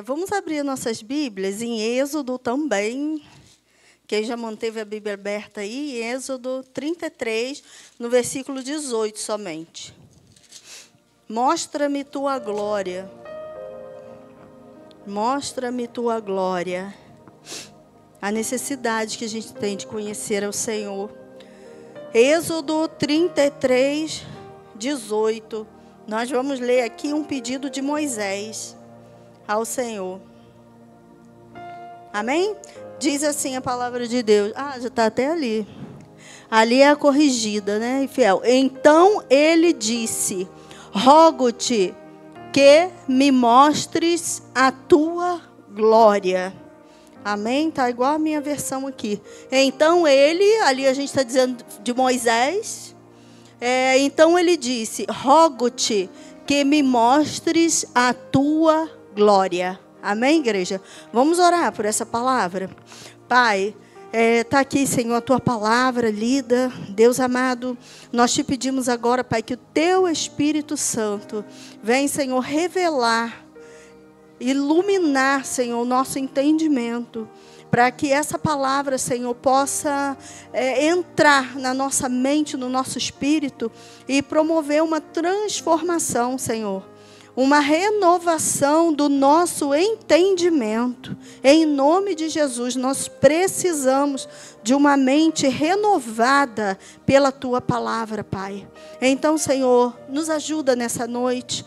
Vamos abrir nossas Bíblias em Êxodo também. Quem já manteve a Bíblia aberta aí, em Êxodo 33, no versículo 18 somente. Mostra-me tua glória. Mostra-me tua glória. A necessidade que a gente tem de conhecer ao Senhor. Êxodo 33, 18. Nós vamos ler aqui um pedido de Moisés ao Senhor. Amém? Diz assim a palavra de Deus. Já está até ali. Ali é a corrigida, né, fiel? Então ele disse: rogo-te que me mostres a tua glória. Amém? Está igual a minha versão aqui. Então ele, ali a gente está dizendo de Moisés. Então ele disse: rogo-te que me mostres a tua glória. Amém, igreja? Vamos orar por essa palavra. Pai, está aqui, Senhor, a tua palavra lida. Deus amado, nós te pedimos agora, Pai, que o teu Espírito Santo venha, Senhor, revelar, iluminar, Senhor, o nosso entendimento, para que essa palavra, Senhor, possa entrar na nossa mente, no nosso espírito e promover uma transformação, Senhor. Uma renovação do nosso entendimento. Em nome de Jesus, nós precisamos de uma mente renovada pela tua palavra, Pai. Então, Senhor, nos ajuda nessa noite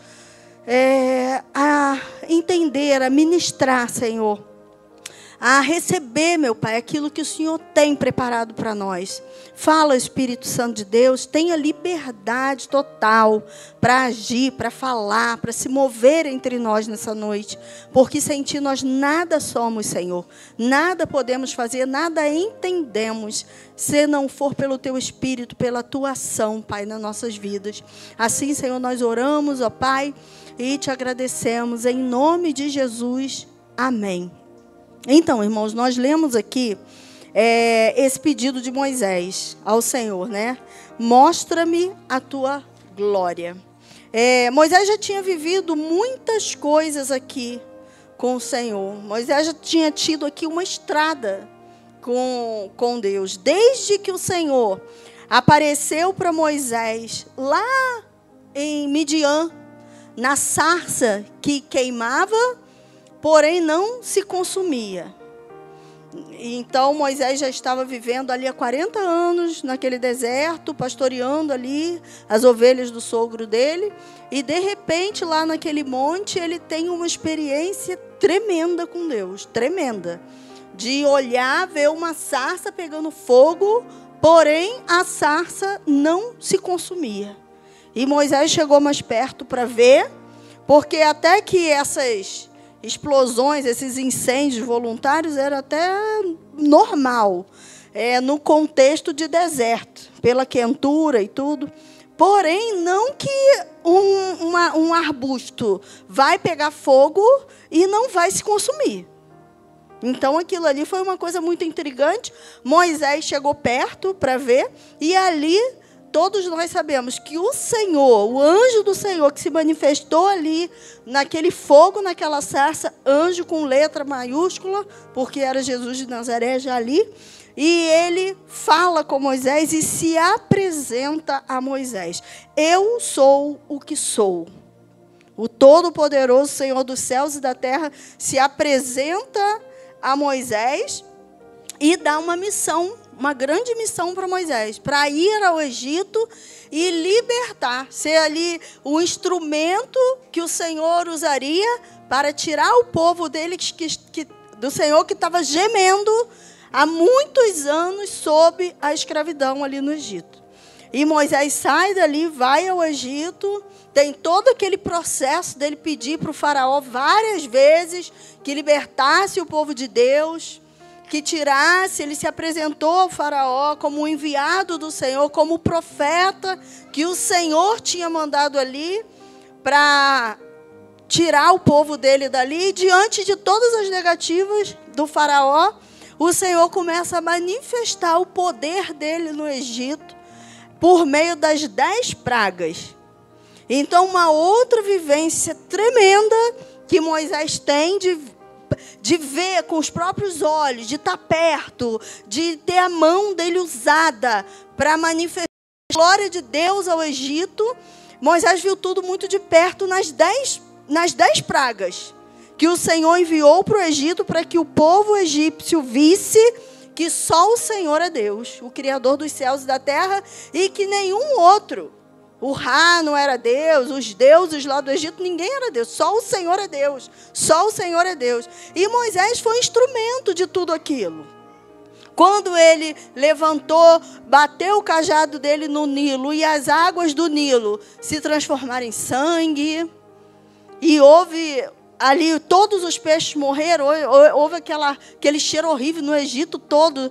a entender, a ministrar, Senhor, a receber, meu Pai, aquilo que o Senhor tem preparado para nós. Fala, Espírito Santo de Deus, tenha liberdade total para agir, para falar, para se mover entre nós nessa noite. Porque sem Ti nós nada somos, Senhor. Nada podemos fazer, nada entendemos, se não for pelo Teu Espírito, pela Tua ação, Pai, nas nossas vidas. Assim, Senhor, nós oramos, ó Pai, e Te agradecemos em nome de Jesus. Amém. Então, irmãos, nós lemos aqui esse pedido de Moisés ao Senhor, né? Mostra-me a tua glória. Moisés já tinha vivido muitas coisas aqui com o Senhor. Moisés já tinha tido aqui uma estrada com Deus. Desde que o Senhor apareceu para Moisés lá em Midian, na sarça que queimava, porém não se consumia. Então Moisés já estava vivendo ali há 40 anos naquele deserto, pastoreando ali as ovelhas do sogro dele. E de repente lá naquele monte ele tem uma experiência tremenda com Deus, tremenda. De olhar, ver uma sarça pegando fogo, porém a sarça não se consumia. E Moisés chegou mais perto para ver, porque até que essas explosões, esses incêndios voluntários era até normal, no contexto de deserto, pela quentura e tudo. Porém, não que um arbusto vai pegar fogo e não vai se consumir. Então, aquilo ali foi uma coisa muito intrigante. Moisés chegou perto para ver, e ali todos nós sabemos que o Senhor, o anjo do Senhor que se manifestou ali, naquele fogo, naquela sarça, anjo com letra maiúscula, porque era Jesus de Nazaré já ali, e ele fala com Moisés e se apresenta a Moisés. Eu sou o que sou. O Todo-Poderoso Senhor dos céus e da terra se apresenta a Moisés e dá uma missão, uma grande missão para Moisés, para ir ao Egito e libertar, ser ali o instrumento que o Senhor usaria para tirar o povo dele, do Senhor que estava gemendo há muitos anos sob a escravidão ali no Egito. E Moisés sai dali, vai ao Egito, tem todo aquele processo dele pedir para o faraó várias vezes que libertasse o povo de Deus, que tirasse. Ele se apresentou ao faraó como um enviado do Senhor, como o profeta que o Senhor tinha mandado ali para tirar o povo dele dali. E diante de todas as negativas do faraó, o Senhor começa a manifestar o poder dele no Egito por meio das 10 pragas. Então, uma outra vivência tremenda que Moisés tem de ver com os próprios olhos, de estar perto, de ter a mão dele usada para manifestar a glória de Deus ao Egito, Moisés viu tudo muito de perto nas 10 pragas que o Senhor enviou para o Egito, para que o povo egípcio visse que só o Senhor é Deus, o Criador dos céus e da terra, e que nenhum outro, o Ra não era Deus, os deuses lá do Egito, ninguém era Deus, só o Senhor é Deus, só o Senhor é Deus. E Moisés foi instrumento de tudo aquilo. Quando ele levantou, bateu o cajado dele no Nilo, e as águas do Nilo se transformaram em sangue, e houve ali, todos os peixes morreram, houve aquele cheiro horrível no Egito todo,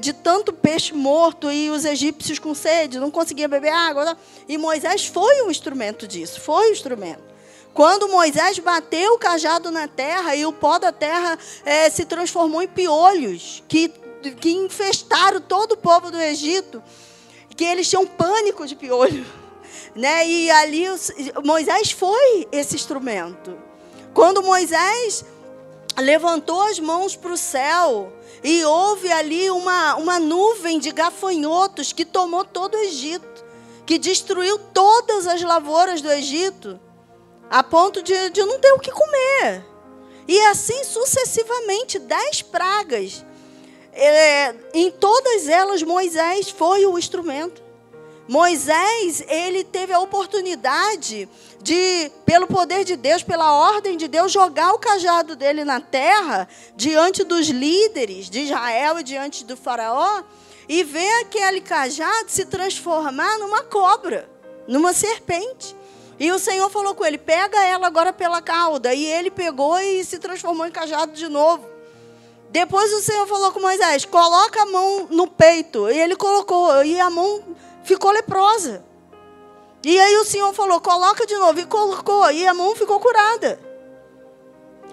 de tanto peixe morto, e os egípcios com sede, não conseguiam beber água. E Moisés foi um instrumento disso, foi um instrumento. Quando Moisés bateu o cajado na terra, e o pó da terra se transformou em piolhos, que infestaram todo o povo do Egito, que eles tinham pânico de piolho, né? E ali Moisés foi esse instrumento. Quando Moisés levantou as mãos para o céu, e houve ali uma nuvem de gafanhotos que tomou todo o Egito, que destruiu todas as lavouras do Egito, a ponto de não ter o que comer. E assim sucessivamente, 10 pragas. Em todas elas, Moisés foi o instrumento. Moisés, ele teve a oportunidade de, pelo poder de Deus, pela ordem de Deus, jogar o cajado dele na terra, diante dos líderes de Israel e diante do faraó, e ver aquele cajado se transformar numa cobra, numa serpente. E o Senhor falou com ele, pega ela agora pela cauda. E ele pegou e se transformou em cajado de novo. Depois o Senhor falou com Moisés, coloca a mão no peito. E ele colocou, e a mão ficou leprosa. E aí o Senhor falou, coloca de novo. E colocou, e a mão ficou curada.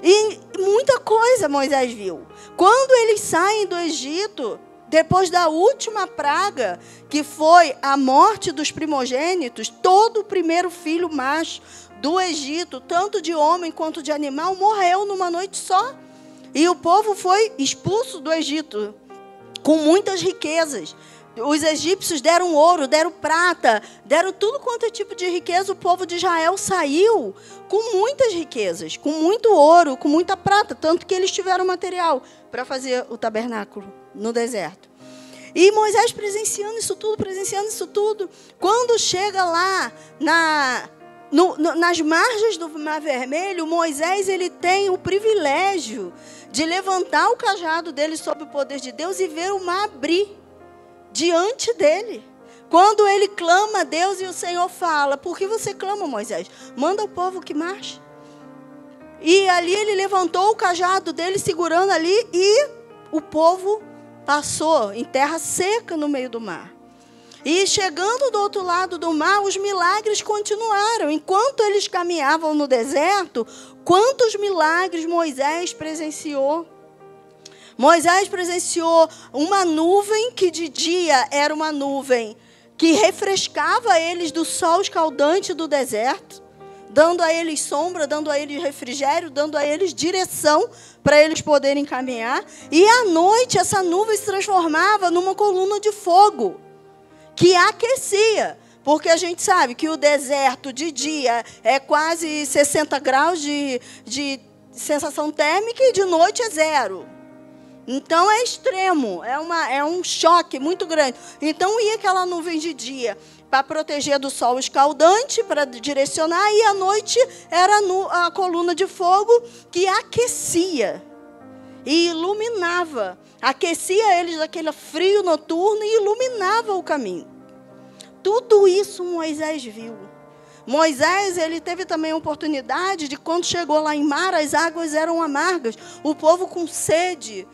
E muita coisa Moisés viu. Quando eles saem do Egito, depois da última praga, que foi a morte dos primogênitos, todo o primeiro filho macho do Egito, tanto de homem quanto de animal, morreu numa noite só. E o povo foi expulso do Egito, com muitas riquezas. Os egípcios deram ouro, deram prata, deram tudo quanto é tipo de riqueza. O povo de Israel saiu com muitas riquezas, com muito ouro, com muita prata. Tanto que eles tiveram material para fazer o tabernáculo no deserto. E Moisés presenciando isso tudo. Quando chega lá nas margens do Mar Vermelho, Moisés ele tem o privilégio de levantar o cajado dele sob o poder de Deus e ver o mar abrir diante dele. Quando ele clama a Deus e o Senhor fala, por que você clama, Moisés? Manda o povo que marche. E ali ele levantou o cajado dele segurando ali e o povo passou em terra seca no meio do mar. E chegando do outro lado do mar, os milagres continuaram. Enquanto eles caminhavam no deserto, quantos milagres Moisés presenciou? Moisés presenciou uma nuvem que de dia era uma nuvem que refrescava eles do sol escaldante do deserto, dando a eles sombra, dando a eles refrigério, dando a eles direção para eles poderem caminhar. E à noite essa nuvem se transformava numa coluna de fogo que aquecia, porque a gente sabe que o deserto de dia é quase 60 graus de sensação térmica e de noite é 0. Então é extremo, é um choque muito grande. Então ia aquela nuvem de dia para proteger do sol escaldante, para direcionar, e à noite era a coluna de fogo que aquecia e iluminava. Aquecia eles daquele frio noturno e iluminava o caminho. Tudo isso Moisés viu. Moisés, ele teve também a oportunidade de, quando chegou lá em Mar, as águas eram amargas, o povo com sede,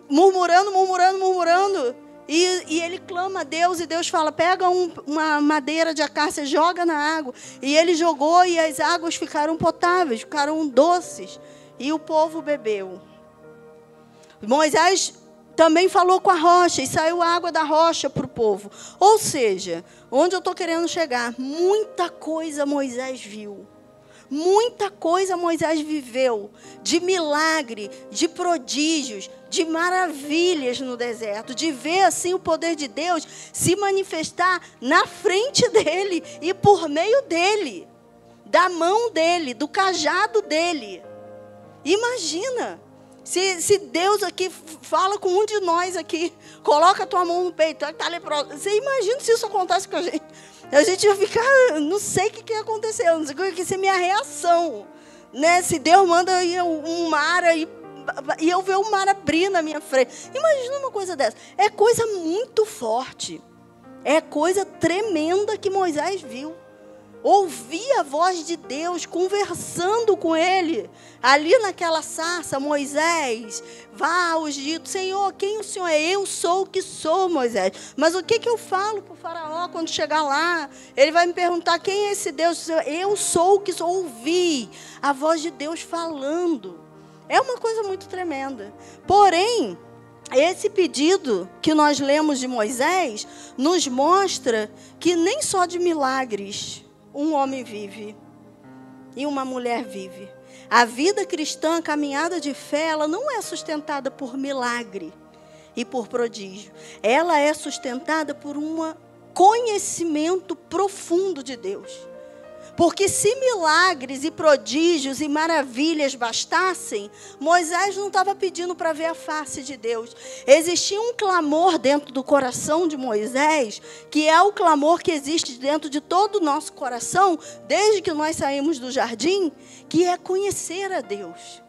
murmurando. E ele clama a Deus, e Deus fala, pega uma madeira de acácia, joga na água. E ele jogou, e as águas ficaram potáveis, ficaram doces. E o povo bebeu. Moisés também falou com a rocha, e saiu a água da rocha para o povo. Ou seja, onde eu estou querendo chegar? Muita coisa Moisés viu. Muita coisa Moisés viveu, de milagre, de prodígios, de maravilhas no deserto, de ver assim o poder de Deus se manifestar na frente dele e por meio dele, da mão dele, do cajado dele. Imagina, se Deus aqui fala com um de nós aqui, coloca a tua mão no peito, está leproso. Você imagina se isso acontece com a gente? A gente ia ficar, não sei o que ia acontecer, não sei o que ia ser minha reação. Né? Se Deus manda um mar aí, e eu ver o mar abrir na minha frente. Imagina uma coisa dessa. É coisa muito forte. É coisa tremenda que Moisés viu. Ouvir a voz de Deus, conversando com ele. Ali naquela sarça, Moisés, vá aos ditos, Senhor, quem o Senhor é? Eu sou o que sou, Moisés. Mas o que eu falo para o faraó quando chegar lá? Ele vai me perguntar, quem é esse Deus? Eu sou o que sou. Ouvir a voz de Deus falando. É uma coisa muito tremenda. Porém, esse pedido que nós lemos de Moisés nos mostra que nem só de milagres um homem vive e uma mulher vive. A vida cristã, a caminhada de fé, ela não é sustentada por milagre e por prodígio. Ela é sustentada por um conhecimento profundo de Deus. Porque se milagres e prodígios e maravilhas bastassem, Moisés não estava pedindo para ver a face de Deus. Existia um clamor dentro do coração de Moisés, que é o clamor que existe dentro de todo o nosso coração, desde que nós saímos do jardim, que é conhecer a Deus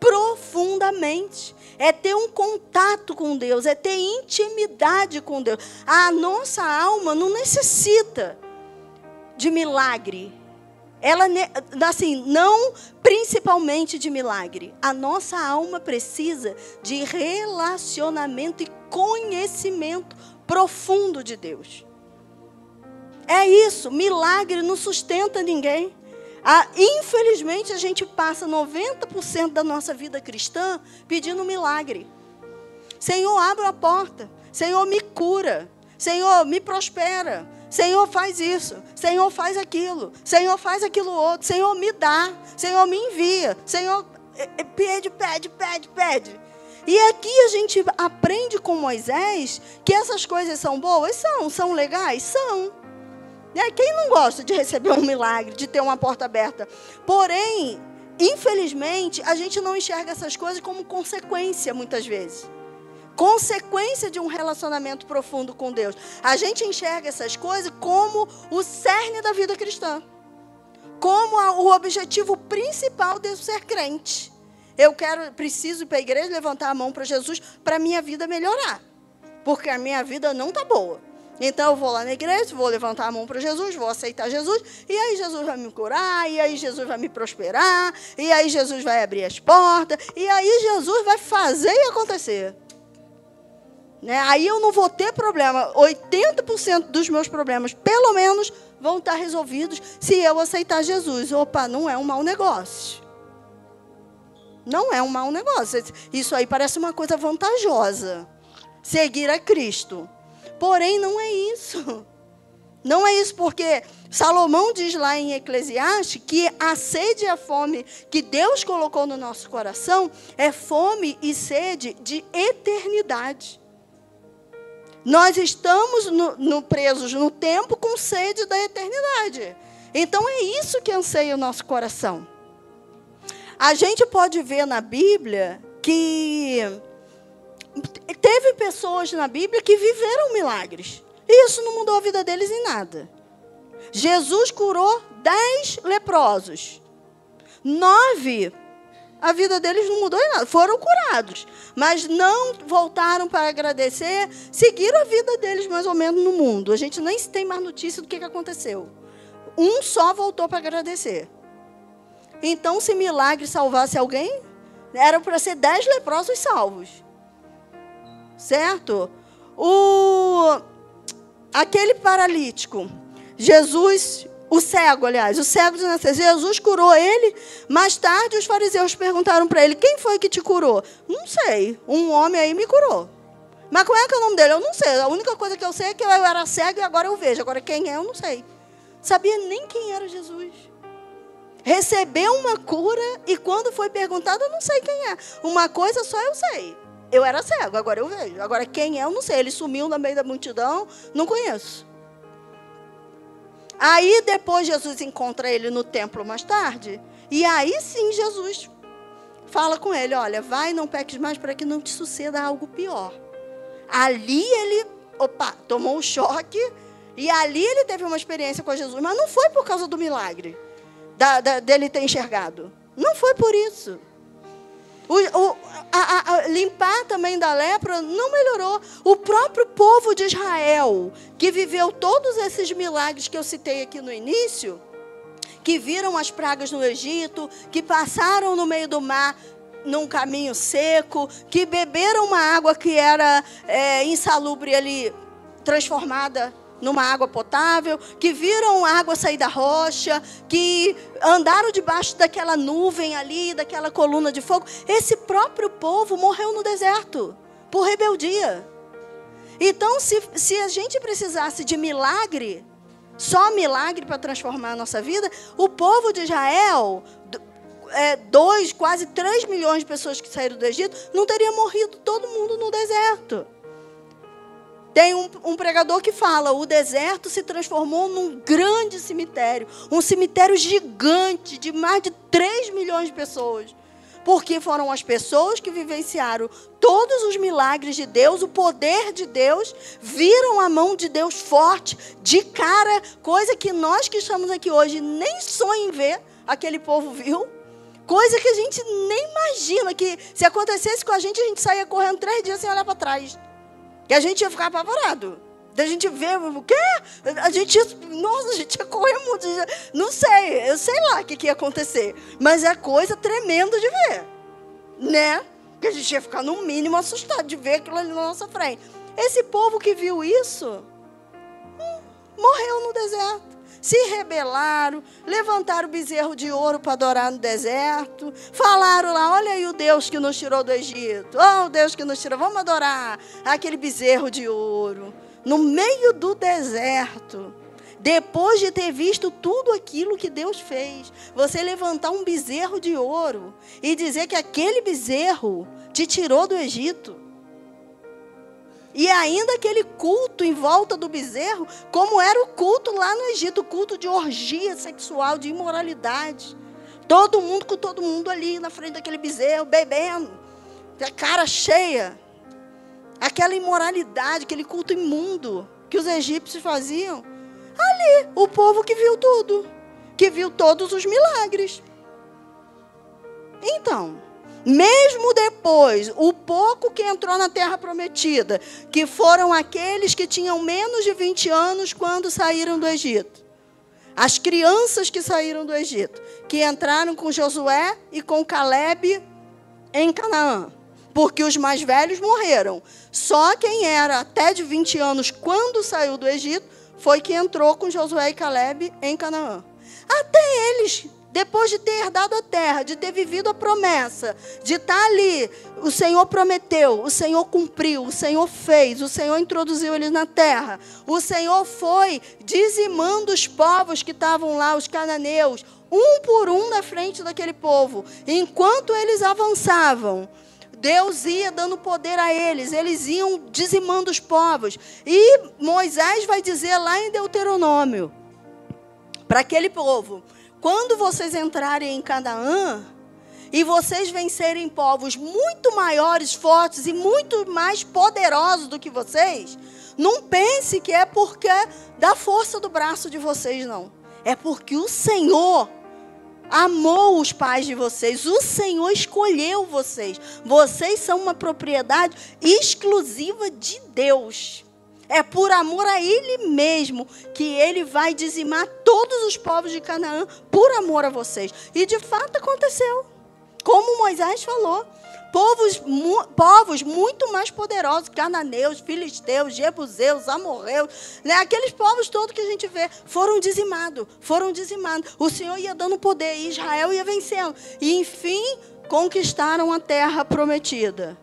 profundamente. É ter um contato com Deus, é ter intimidade com Deus. A nossa alma não necessita de milagre. Ela, assim, não principalmente de milagre. A nossa alma precisa de relacionamento e conhecimento profundo de Deus. É isso, milagre não sustenta ninguém. Infelizmente, a gente passa 90% da nossa vida cristã pedindo milagre. Senhor, abre a porta. Senhor, me cura. Senhor, me prospera. Senhor, faz isso. Senhor, faz aquilo. Senhor, faz aquilo outro. Senhor, me dá. Senhor, me envia. Senhor, pede. E aqui a gente aprende com Moisés que essas coisas são boas? São legais? São. Quem não gosta de receber um milagre, de ter uma porta aberta? Porém, infelizmente, a gente não enxerga essas coisas como consequência, muitas vezes. Consequência de um relacionamento profundo com Deus. A gente enxerga essas coisas como o cerne da vida cristã. Como o objetivo principal de ser crente. Preciso ir para a igreja, levantar a mão para Jesus, para a minha vida melhorar. Porque a minha vida não está boa. Então eu vou lá na igreja, vou levantar a mão para Jesus, vou aceitar Jesus, e aí Jesus vai me curar, e aí Jesus vai me prosperar, e aí Jesus vai abrir as portas, e aí Jesus vai fazer e acontecer. Aí eu não vou ter problema. 80% dos meus problemas, pelo menos, vão estar resolvidos se eu aceitar Jesus. Opa, não é um mau negócio. Não é um mau negócio. Isso aí parece uma coisa vantajosa. Seguir a Cristo. Porém, não é isso. Não é isso, porque Salomão diz lá em Eclesiastes que a sede e a fome que Deus colocou no nosso coração é fome e sede de eternidade. Nós estamos presos no tempo com sede da eternidade. Então é isso que anseia o nosso coração. A gente pode ver na Bíblia que teve pessoas na Bíblia que viveram milagres. E isso não mudou a vida deles em nada. Jesus curou 10 leprosos. 9, a vida deles não mudou em nada. Foram curados. Mas não voltaram para agradecer. Seguiram a vida deles mais ou menos no mundo. A gente nem tem mais notícia do que aconteceu. Um só voltou para agradecer. Então, se milagre salvasse alguém, era para ser 10 leprosos salvos. Certo? Aquele paralítico, Jesus, o cego de nascer, Jesus curou ele. Mais tarde, os fariseus perguntaram para ele, quem foi que te curou? Não sei, um homem aí me curou. Mas como é que é o nome dele? Eu não sei. A única coisa que eu sei é que eu era cego e agora eu vejo. Agora, quem é, eu não sei. Sabia nem quem era Jesus. recebeu uma cura e quando foi perguntado, eu não sei quem é. Uma coisa só eu sei. Eu era cego, agora eu vejo. Agora quem é, eu não sei. Ele sumiu no meio da multidão, não conheço. Aí depois Jesus encontra ele no templo mais tarde. E aí sim Jesus fala com ele, olha, vai, não peques mais para que não te suceda algo pior. Ali ele, tomou um choque. E ali ele teve uma experiência com Jesus. Mas não foi por causa do milagre dele ter enxergado. Não foi por isso. Limpar também da lepra não melhorou. O próprio povo de Israel, que viveu todos esses milagres que eu citei aqui no início, que viram as pragas no Egito, que passaram no meio do mar num caminho seco, que beberam uma água que era insalubre ali, transformada numa água potável, que viram a água sair da rocha, que andaram debaixo daquela nuvem ali, daquela coluna de fogo. Esse próprio povo morreu no deserto, por rebeldia. Então, se a gente precisasse de milagre, só milagre para transformar a nossa vida, o povo de Israel, quase 3 milhões de pessoas que saíram do Egito, não teria morrido todo mundo no deserto. Tem um pregador que fala, o deserto se transformou num grande cemitério, um cemitério gigante de mais de 3 milhões de pessoas. Porque foram as pessoas que vivenciaram todos os milagres de Deus, o poder de Deus, viram a mão de Deus forte, de cara, coisa que nós que estamos aqui hoje nem sonham em ver, aquele povo viu. Coisa que a gente nem imagina, que se acontecesse com a gente saía correndo 3 dias sem olhar para trás. Que a gente ia ficar apavorado. Da gente ver, o quê? A gente ia correr muito. Não sei, eu sei lá o que ia acontecer. Mas é coisa tremenda de ver. Né? Que a gente ia ficar no mínimo assustado de ver aquilo ali na nossa frente. Esse povo que viu isso, morreu no deserto. Se rebelaram, levantaram o bezerro de ouro para adorar no deserto, falaram lá, olha aí o Deus que nos tirou do Egito, o Deus que nos tirou, vamos adorar aquele bezerro de ouro, no meio do deserto, depois de ter visto tudo aquilo que Deus fez, você levantar um bezerro de ouro e dizer que aquele bezerro te tirou do Egito. E ainda aquele culto em volta do bezerro, como era o culto lá no Egito, o culto de orgia sexual, de imoralidade. Todo mundo com todo mundo ali na frente daquele bezerro, bebendo, a cara cheia. Aquela imoralidade, aquele culto imundo que os egípcios faziam. Ali, o povo que viu tudo, que viu todos os milagres. Então, mesmo depois, o pouco que entrou na terra prometida, que foram aqueles que tinham menos de 20 anos quando saíram do Egito. As crianças que saíram do Egito, que entraram com Josué e com Calebe em Canaã. Porque os mais velhos morreram. Só quem era até de 20 anos quando saiu do Egito, foi que entrou com Josué e Calebe em Canaã. Até eles, depois de ter herdado a terra, de ter vivido a promessa, de estar ali, o Senhor prometeu, o Senhor cumpriu, o Senhor fez, o Senhor introduziu eles na terra. O Senhor foi dizimando os povos que estavam lá, os cananeus, um por um na frente daquele povo. Enquanto eles avançavam, Deus ia dando poder a eles, eles iam dizimando os povos. E Moisés vai dizer lá em Deuteronômio, para aquele povo, quando vocês entrarem em Canaã, e vocês vencerem povos muito maiores, fortes e muito mais poderosos do que vocês, não pense que é porque da força do braço de vocês, não. É porque o Senhor amou os pais de vocês, o Senhor escolheu vocês. Vocês são uma propriedade exclusiva de Deus. É por amor a Ele mesmo que Ele vai dizimar todos os povos de Canaã por amor a vocês. E de fato aconteceu. Como Moisés falou, povos muito mais poderosos, cananeus, filisteus, jebuseus, amorreus, né? Aqueles povos todos que a gente vê, foram dizimados. O Senhor ia dando poder e Israel ia vencendo. E enfim, conquistaram a terra prometida.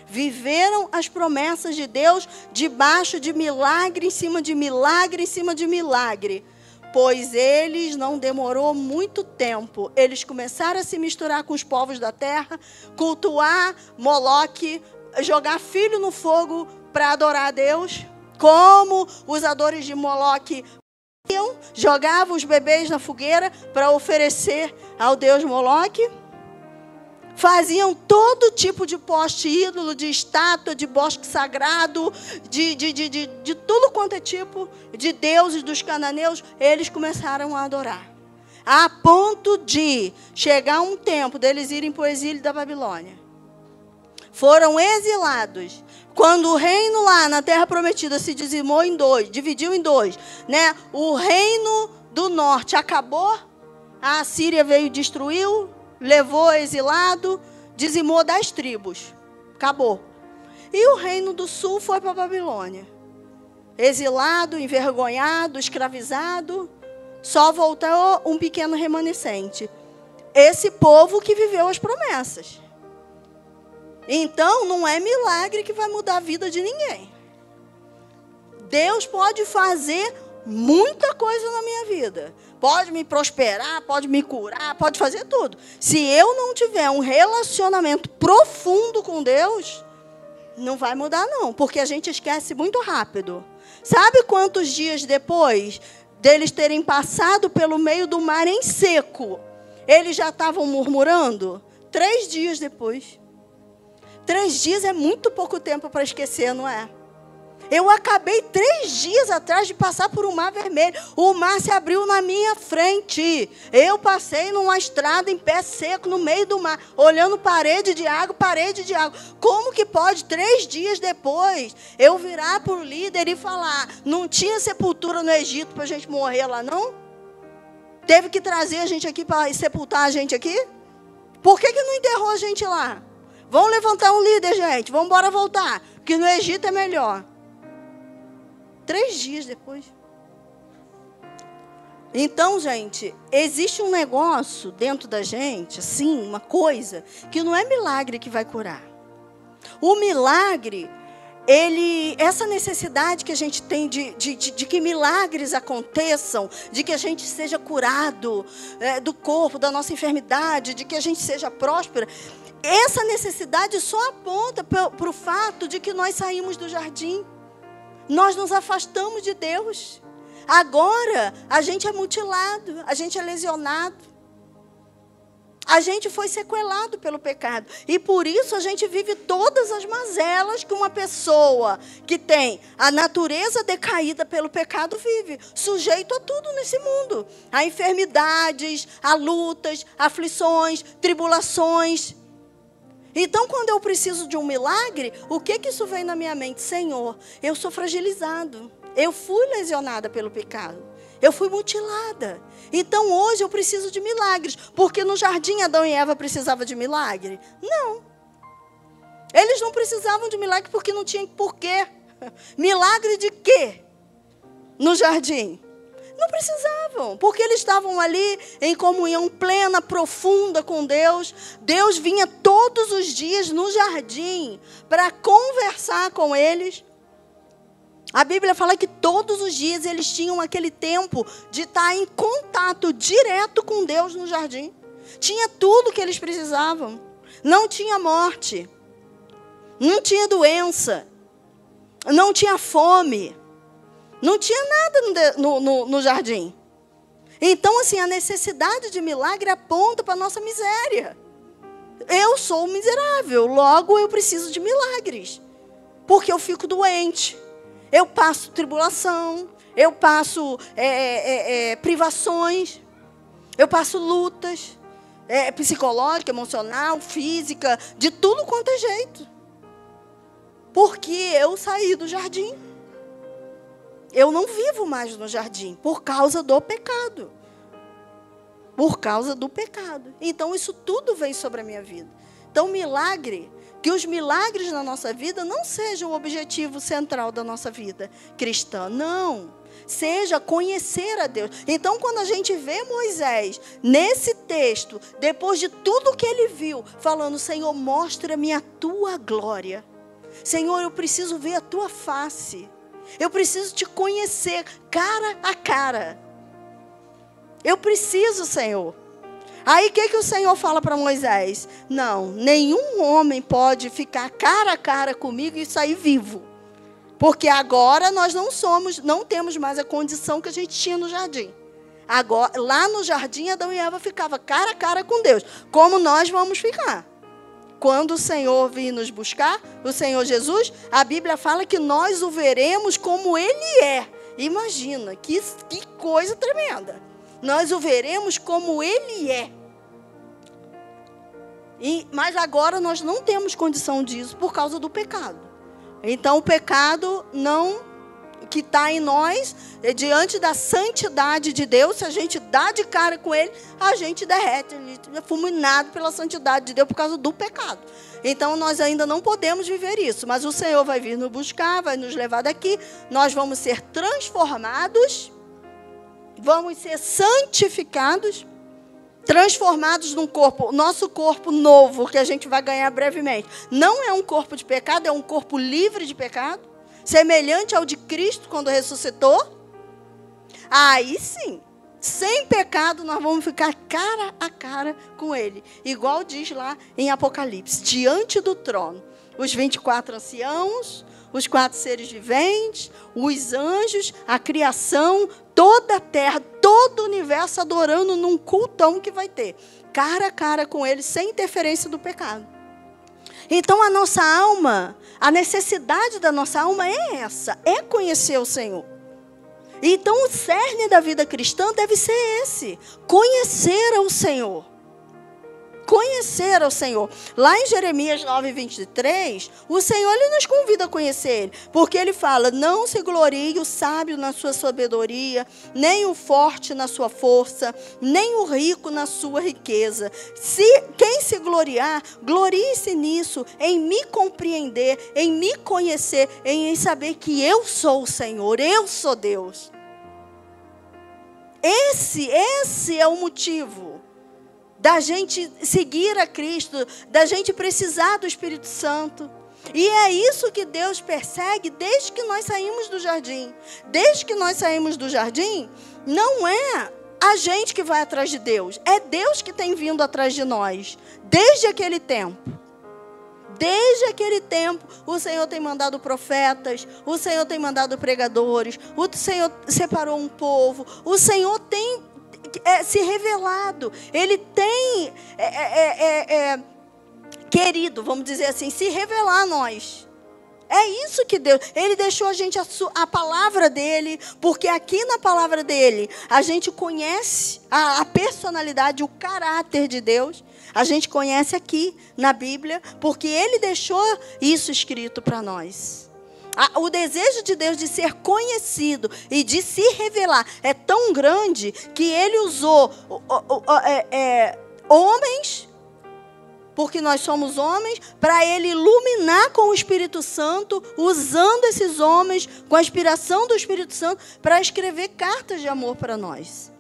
Viveram as promessas de Deus debaixo de milagre em cima de milagre em cima de milagre. pois eles não demorou muito tempo. Eles começaram a se misturar com os povos da terra, cultuar Moloque, jogar filho no fogo para adorar a Deus. Como os adoradores de Moloque jogavam os bebês na fogueira para oferecer ao Deus Moloque. Faziam todo tipo de poste ídolo, de estátua, de bosque sagrado, de tudo quanto é tipo de deuses dos cananeus, eles começaram a adorar. A ponto de chegar um tempo deles irem para o exílio da Babilônia. Foram exilados. Quando o reino lá na Terra Prometida se dizimou em dois, dividiu em dois, né? O reino do norte acabou, a Assíria veio e destruiu, levou exilado, dizimou 10 tribos. Acabou. E o reino do sul foi para a Babilônia. Exilado, envergonhado, escravizado. Só voltou um pequeno remanescente. Esse povo que viveu as promessas. Então, não é milagre que vai mudar a vida de ninguém. Deus pode fazer muita coisa na minha vida. Pode me prosperar, pode me curar, pode fazer tudo. Se eu não tiver um relacionamento profundo com Deus, não vai mudar não, porque a gente esquece muito rápido. Sabe quantos dias depois deles terem passado pelo meio do mar em seco, eles já estavam murmurando? 3 dias depois. 3 dias é muito pouco tempo para esquecer, não é? Eu acabei 3 dias atrás de passar por um mar vermelho. O mar se abriu na minha frente. Eu passei numa estrada em pé seco, no meio do mar, olhando parede de água, parede de água. Como que pode, 3 dias depois, eu virar para o líder e falar, não tinha sepultura no Egito para a gente morrer lá, não? Teve que trazer a gente aqui para sepultar a gente aqui? Por que não enterrou a gente lá? Vamos levantar um líder, gente. Vamos embora voltar, porque no Egito é melhor. 3 dias depois. Então, gente, existe um negócio dentro da gente, assim, uma coisa, que não é milagre que vai curar. O milagre, essa necessidade que a gente tem de que milagres aconteçam, de que a gente seja curado do corpo, da nossa enfermidade, de que a gente seja próspera, essa necessidade só aponta para o fato de que nós saímos do jardim. Nós nos afastamos de Deus. Agora, a gente é mutilado, a gente é lesionado. A gente foi sequelado pelo pecado. E por isso a gente vive todas as mazelas que uma pessoa que tem a natureza decaída pelo pecado vive. Sujeito a tudo nesse mundo. A enfermidades, a lutas, aflições, tribulações. Então, quando eu preciso de um milagre, o que isso vem na minha mente? Senhor, eu sou fragilizado. Eu fui lesionada pelo pecado. Eu fui mutilada. Então, hoje eu preciso de milagres. Porque no jardim Adão e Eva precisavam de milagre? Não. Eles não precisavam de milagre porque não tinham porquê. Milagre de quê? No jardim? Não precisavam, porque eles estavam ali em comunhão plena, profunda com Deus. Deus vinha todos os dias no jardim para conversar com eles. A Bíblia fala que todos os dias eles tinham aquele tempo de estar em contato direto com Deus no jardim. Tinha tudo que eles precisavam. Não tinha morte, não tinha doença, não tinha fome. Não tinha nada no jardim. Então, assim, a necessidade de milagre aponta para a nossa miséria. Eu sou miserável, logo eu preciso de milagres. Porque eu fico doente. Eu passo tribulação, eu passo privações, eu passo lutas psicológica, emocional, física, de tudo quanto é jeito. Porque eu saí do jardim. Eu não vivo mais no jardim por causa do pecado. Por causa do pecado. Então, isso tudo vem sobre a minha vida. Então, milagre, que os milagres na nossa vida não sejam o objetivo central da nossa vida cristã. Não. Seja conhecer a Deus. Então, quando a gente vê Moisés, nesse texto, depois de tudo que ele viu, falando, Senhor, mostra-me a tua glória. Senhor, eu preciso ver a tua face. Eu preciso te conhecer cara a cara. Eu preciso, Senhor. Aí o que o Senhor fala para Moisés? Não, nenhum homem pode ficar cara a cara comigo e sair vivo. Porque agora nós não temos mais a condição que a gente tinha no jardim. Agora, lá no jardim, Adão e Eva ficavam cara a cara com Deus. Como nós vamos ficar? Quando o Senhor vir nos buscar, o Senhor Jesus, a Bíblia fala que nós o veremos como Ele é. Imagina, que coisa tremenda. Nós o veremos como Ele é. Mas agora nós não temos condição disso por causa do pecado. Então o pecado que está em nós, diante da santidade de Deus, se a gente dá de cara com Ele, a gente derrete. A gente é fulminado pela santidade de Deus por causa do pecado. Então nós ainda não podemos viver isso. Mas o Senhor vai vir nos buscar, vai nos levar daqui. Nós vamos ser transformados, vamos ser santificados, transformados num corpo, nosso corpo novo, que a gente vai ganhar brevemente. Não é um corpo de pecado, é um corpo livre de pecado, semelhante ao de Cristo quando ressuscitou. Aí sim, sem pecado, nós vamos ficar cara a cara com Ele. Igual diz lá em Apocalipse, diante do trono, os 24 anciãos, os 4 seres viventes, os anjos, a criação, toda a terra, todo o universo adorando num cultão que vai ter. Cara a cara com Ele, sem interferência do pecado. Então a nossa alma, a necessidade da nossa alma é essa, é conhecer o Senhor. Então o cerne da vida cristã deve ser esse, conhecer ao Senhor. Conhecer ao Senhor. Lá em Jeremias 9:23, o Senhor ele nos convida a conhecer Ele. Porque Ele fala, não se glorie o sábio na sua sabedoria, nem o forte na sua força, nem o rico na sua riqueza. Quem se gloriar, glorie-se nisso, em me compreender, em me conhecer, em saber que eu sou o Senhor, eu sou Deus. Esse é o motivo da gente seguir a Cristo, da gente precisar do Espírito Santo. E é isso que Deus persegue desde que nós saímos do jardim. Desde que nós saímos do jardim, não é a gente que vai atrás de Deus, é Deus que tem vindo atrás de nós, desde aquele tempo. Desde aquele tempo, o Senhor tem mandado profetas, o Senhor tem mandado pregadores, o Senhor separou um povo, o Senhor tem se revelado, Ele tem querido, vamos dizer assim, se revelar a nós. É isso que Deus, Ele deixou a gente a palavra dEle, porque aqui na palavra dEle, a gente conhece a personalidade, o caráter de Deus. A gente conhece aqui na Bíblia, porque Ele deixou isso escrito para nós. O desejo de Deus de ser conhecido e de se revelar é tão grande que Ele usou homens, porque nós somos homens, para Ele iluminar com o Espírito Santo, usando esses homens, com a inspiração do Espírito Santo, para escrever cartas de amor para nós.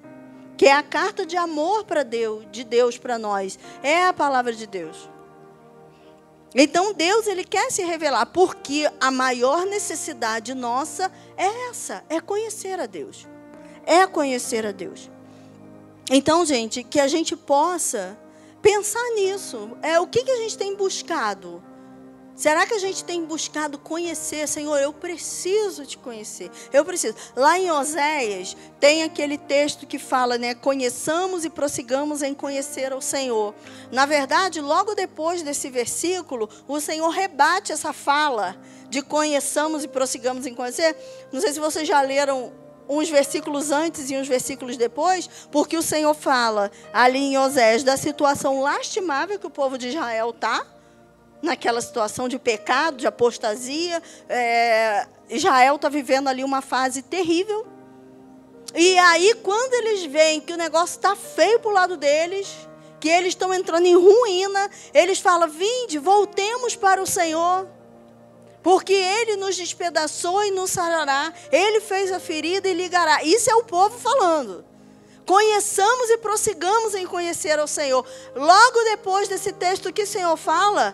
Que é a carta de amor para Deus, de Deus para nós. É a palavra de Deus. Então Deus, Ele quer se revelar, porque a maior necessidade nossa é essa, é conhecer a Deus. É conhecer a Deus. Então, gente, que a gente possa pensar nisso. O que a gente tem buscado? Será que a gente tem buscado conhecer? Senhor, eu preciso te conhecer. Eu preciso. Lá em Oséias, tem aquele texto que fala, né? Conheçamos e prossigamos em conhecer ao Senhor. Na verdade, logo depois desse versículo, o Senhor rebate essa fala de conheçamos e prossigamos em conhecer. Não sei se vocês já leram uns versículos antes e uns versículos depois, porque o Senhor fala ali em Oséias da situação lastimável que o povo de Israel está, naquela situação de pecado, de apostasia. Israel está vivendo ali uma fase terrível. E aí, quando eles veem que o negócio está feio para o lado deles, que eles estão entrando em ruína, eles falam, vinde, voltemos para o Senhor, porque Ele nos despedaçou e nos sarará, Ele fez a ferida e ligará. Isso é o povo falando. Conheçamos e prossigamos em conhecer ao Senhor. Logo depois desse texto que o Senhor fala,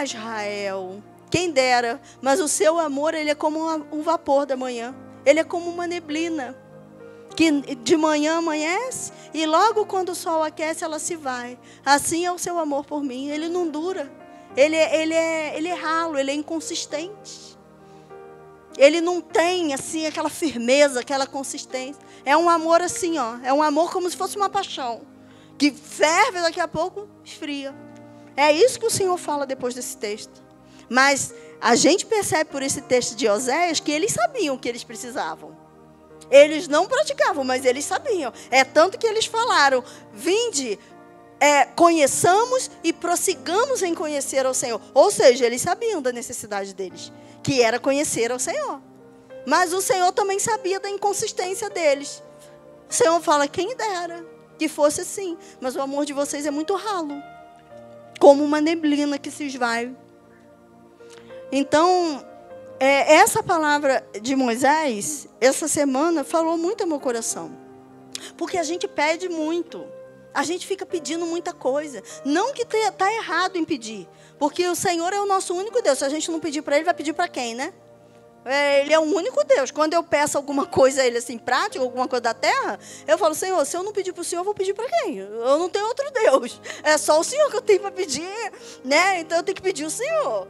Israel, quem dera, mas o seu amor, ele é como um vapor da manhã. Ele é como uma neblina, que de manhã amanhece e logo quando o sol aquece, ela se vai. Assim é o seu amor por mim. Ele não dura. Ele é ralo, ele é inconsistente. Ele não tem, assim, aquela firmeza, aquela consistência. É um amor assim, ó. É um amor como se fosse uma paixão. Que ferve, daqui a pouco esfria. É isso que o Senhor fala depois desse texto. Mas a gente percebe por esse texto de Oséias que eles sabiam o que eles precisavam. Eles não praticavam, mas eles sabiam. É tanto que eles falaram, vinde, conheçamos e prossigamos em conhecer ao Senhor. Ou seja, eles sabiam da necessidade deles, que era conhecer ao Senhor. Mas o Senhor também sabia da inconsistência deles. O Senhor fala, quem dera que fosse assim. Mas o amor de vocês é muito ralo, como uma neblina que se esvai. Então, essa palavra de Moisés, essa semana, falou muito ao meu coração. Porque a gente pede muito. A gente fica pedindo muita coisa. Não que está errado em pedir. Porque o Senhor é o nosso único Deus. Se a gente não pedir para Ele, vai pedir para quem, né? Ele é o único Deus. Quando eu peço alguma coisa a Ele, assim, prática, alguma coisa da terra, eu falo, Senhor, se eu não pedir para o Senhor, eu vou pedir para quem? Eu não tenho outro Deus. É só o Senhor que eu tenho para pedir, né? Então eu tenho que pedir o Senhor,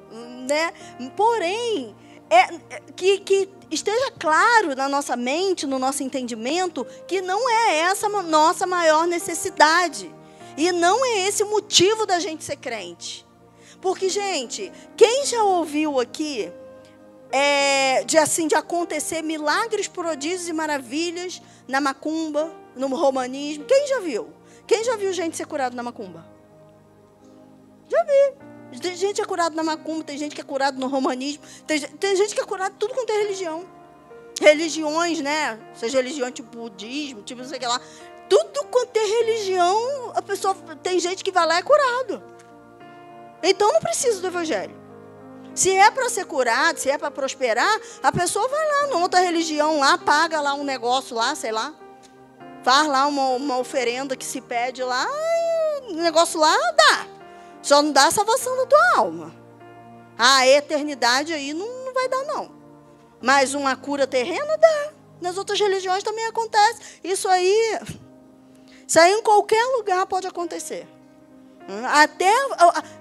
né? Porém, que esteja claro na nossa mente, no nosso entendimento, que não é essa a nossa maior necessidade. E não é esse o motivo da gente ser crente. Porque, gente, quem já ouviu aqui de acontecer milagres, prodígios e maravilhas na macumba, no romanismo? Quem já viu? Quem já viu gente ser curado na macumba? Já vi. Tem gente que é curado na macumba, tem gente que é curado no romanismo, tem gente que é curado tudo quanto é religião. Religiões, né? Seja religião tipo budismo, tipo não sei o que lá. Tudo quanto é religião, a pessoa, tem gente que vai lá e é curado. Então não precisa do evangelho. Se é para ser curado, se é para prosperar, a pessoa vai lá numa outra religião lá, paga lá um negócio lá, sei lá. Faz lá uma oferenda que se pede lá, e o negócio lá dá. Só não dá a salvação da tua alma. A eternidade aí não vai dar, não. Mas uma cura terrena dá. Nas outras religiões também acontece. Isso aí em qualquer lugar pode acontecer. Até,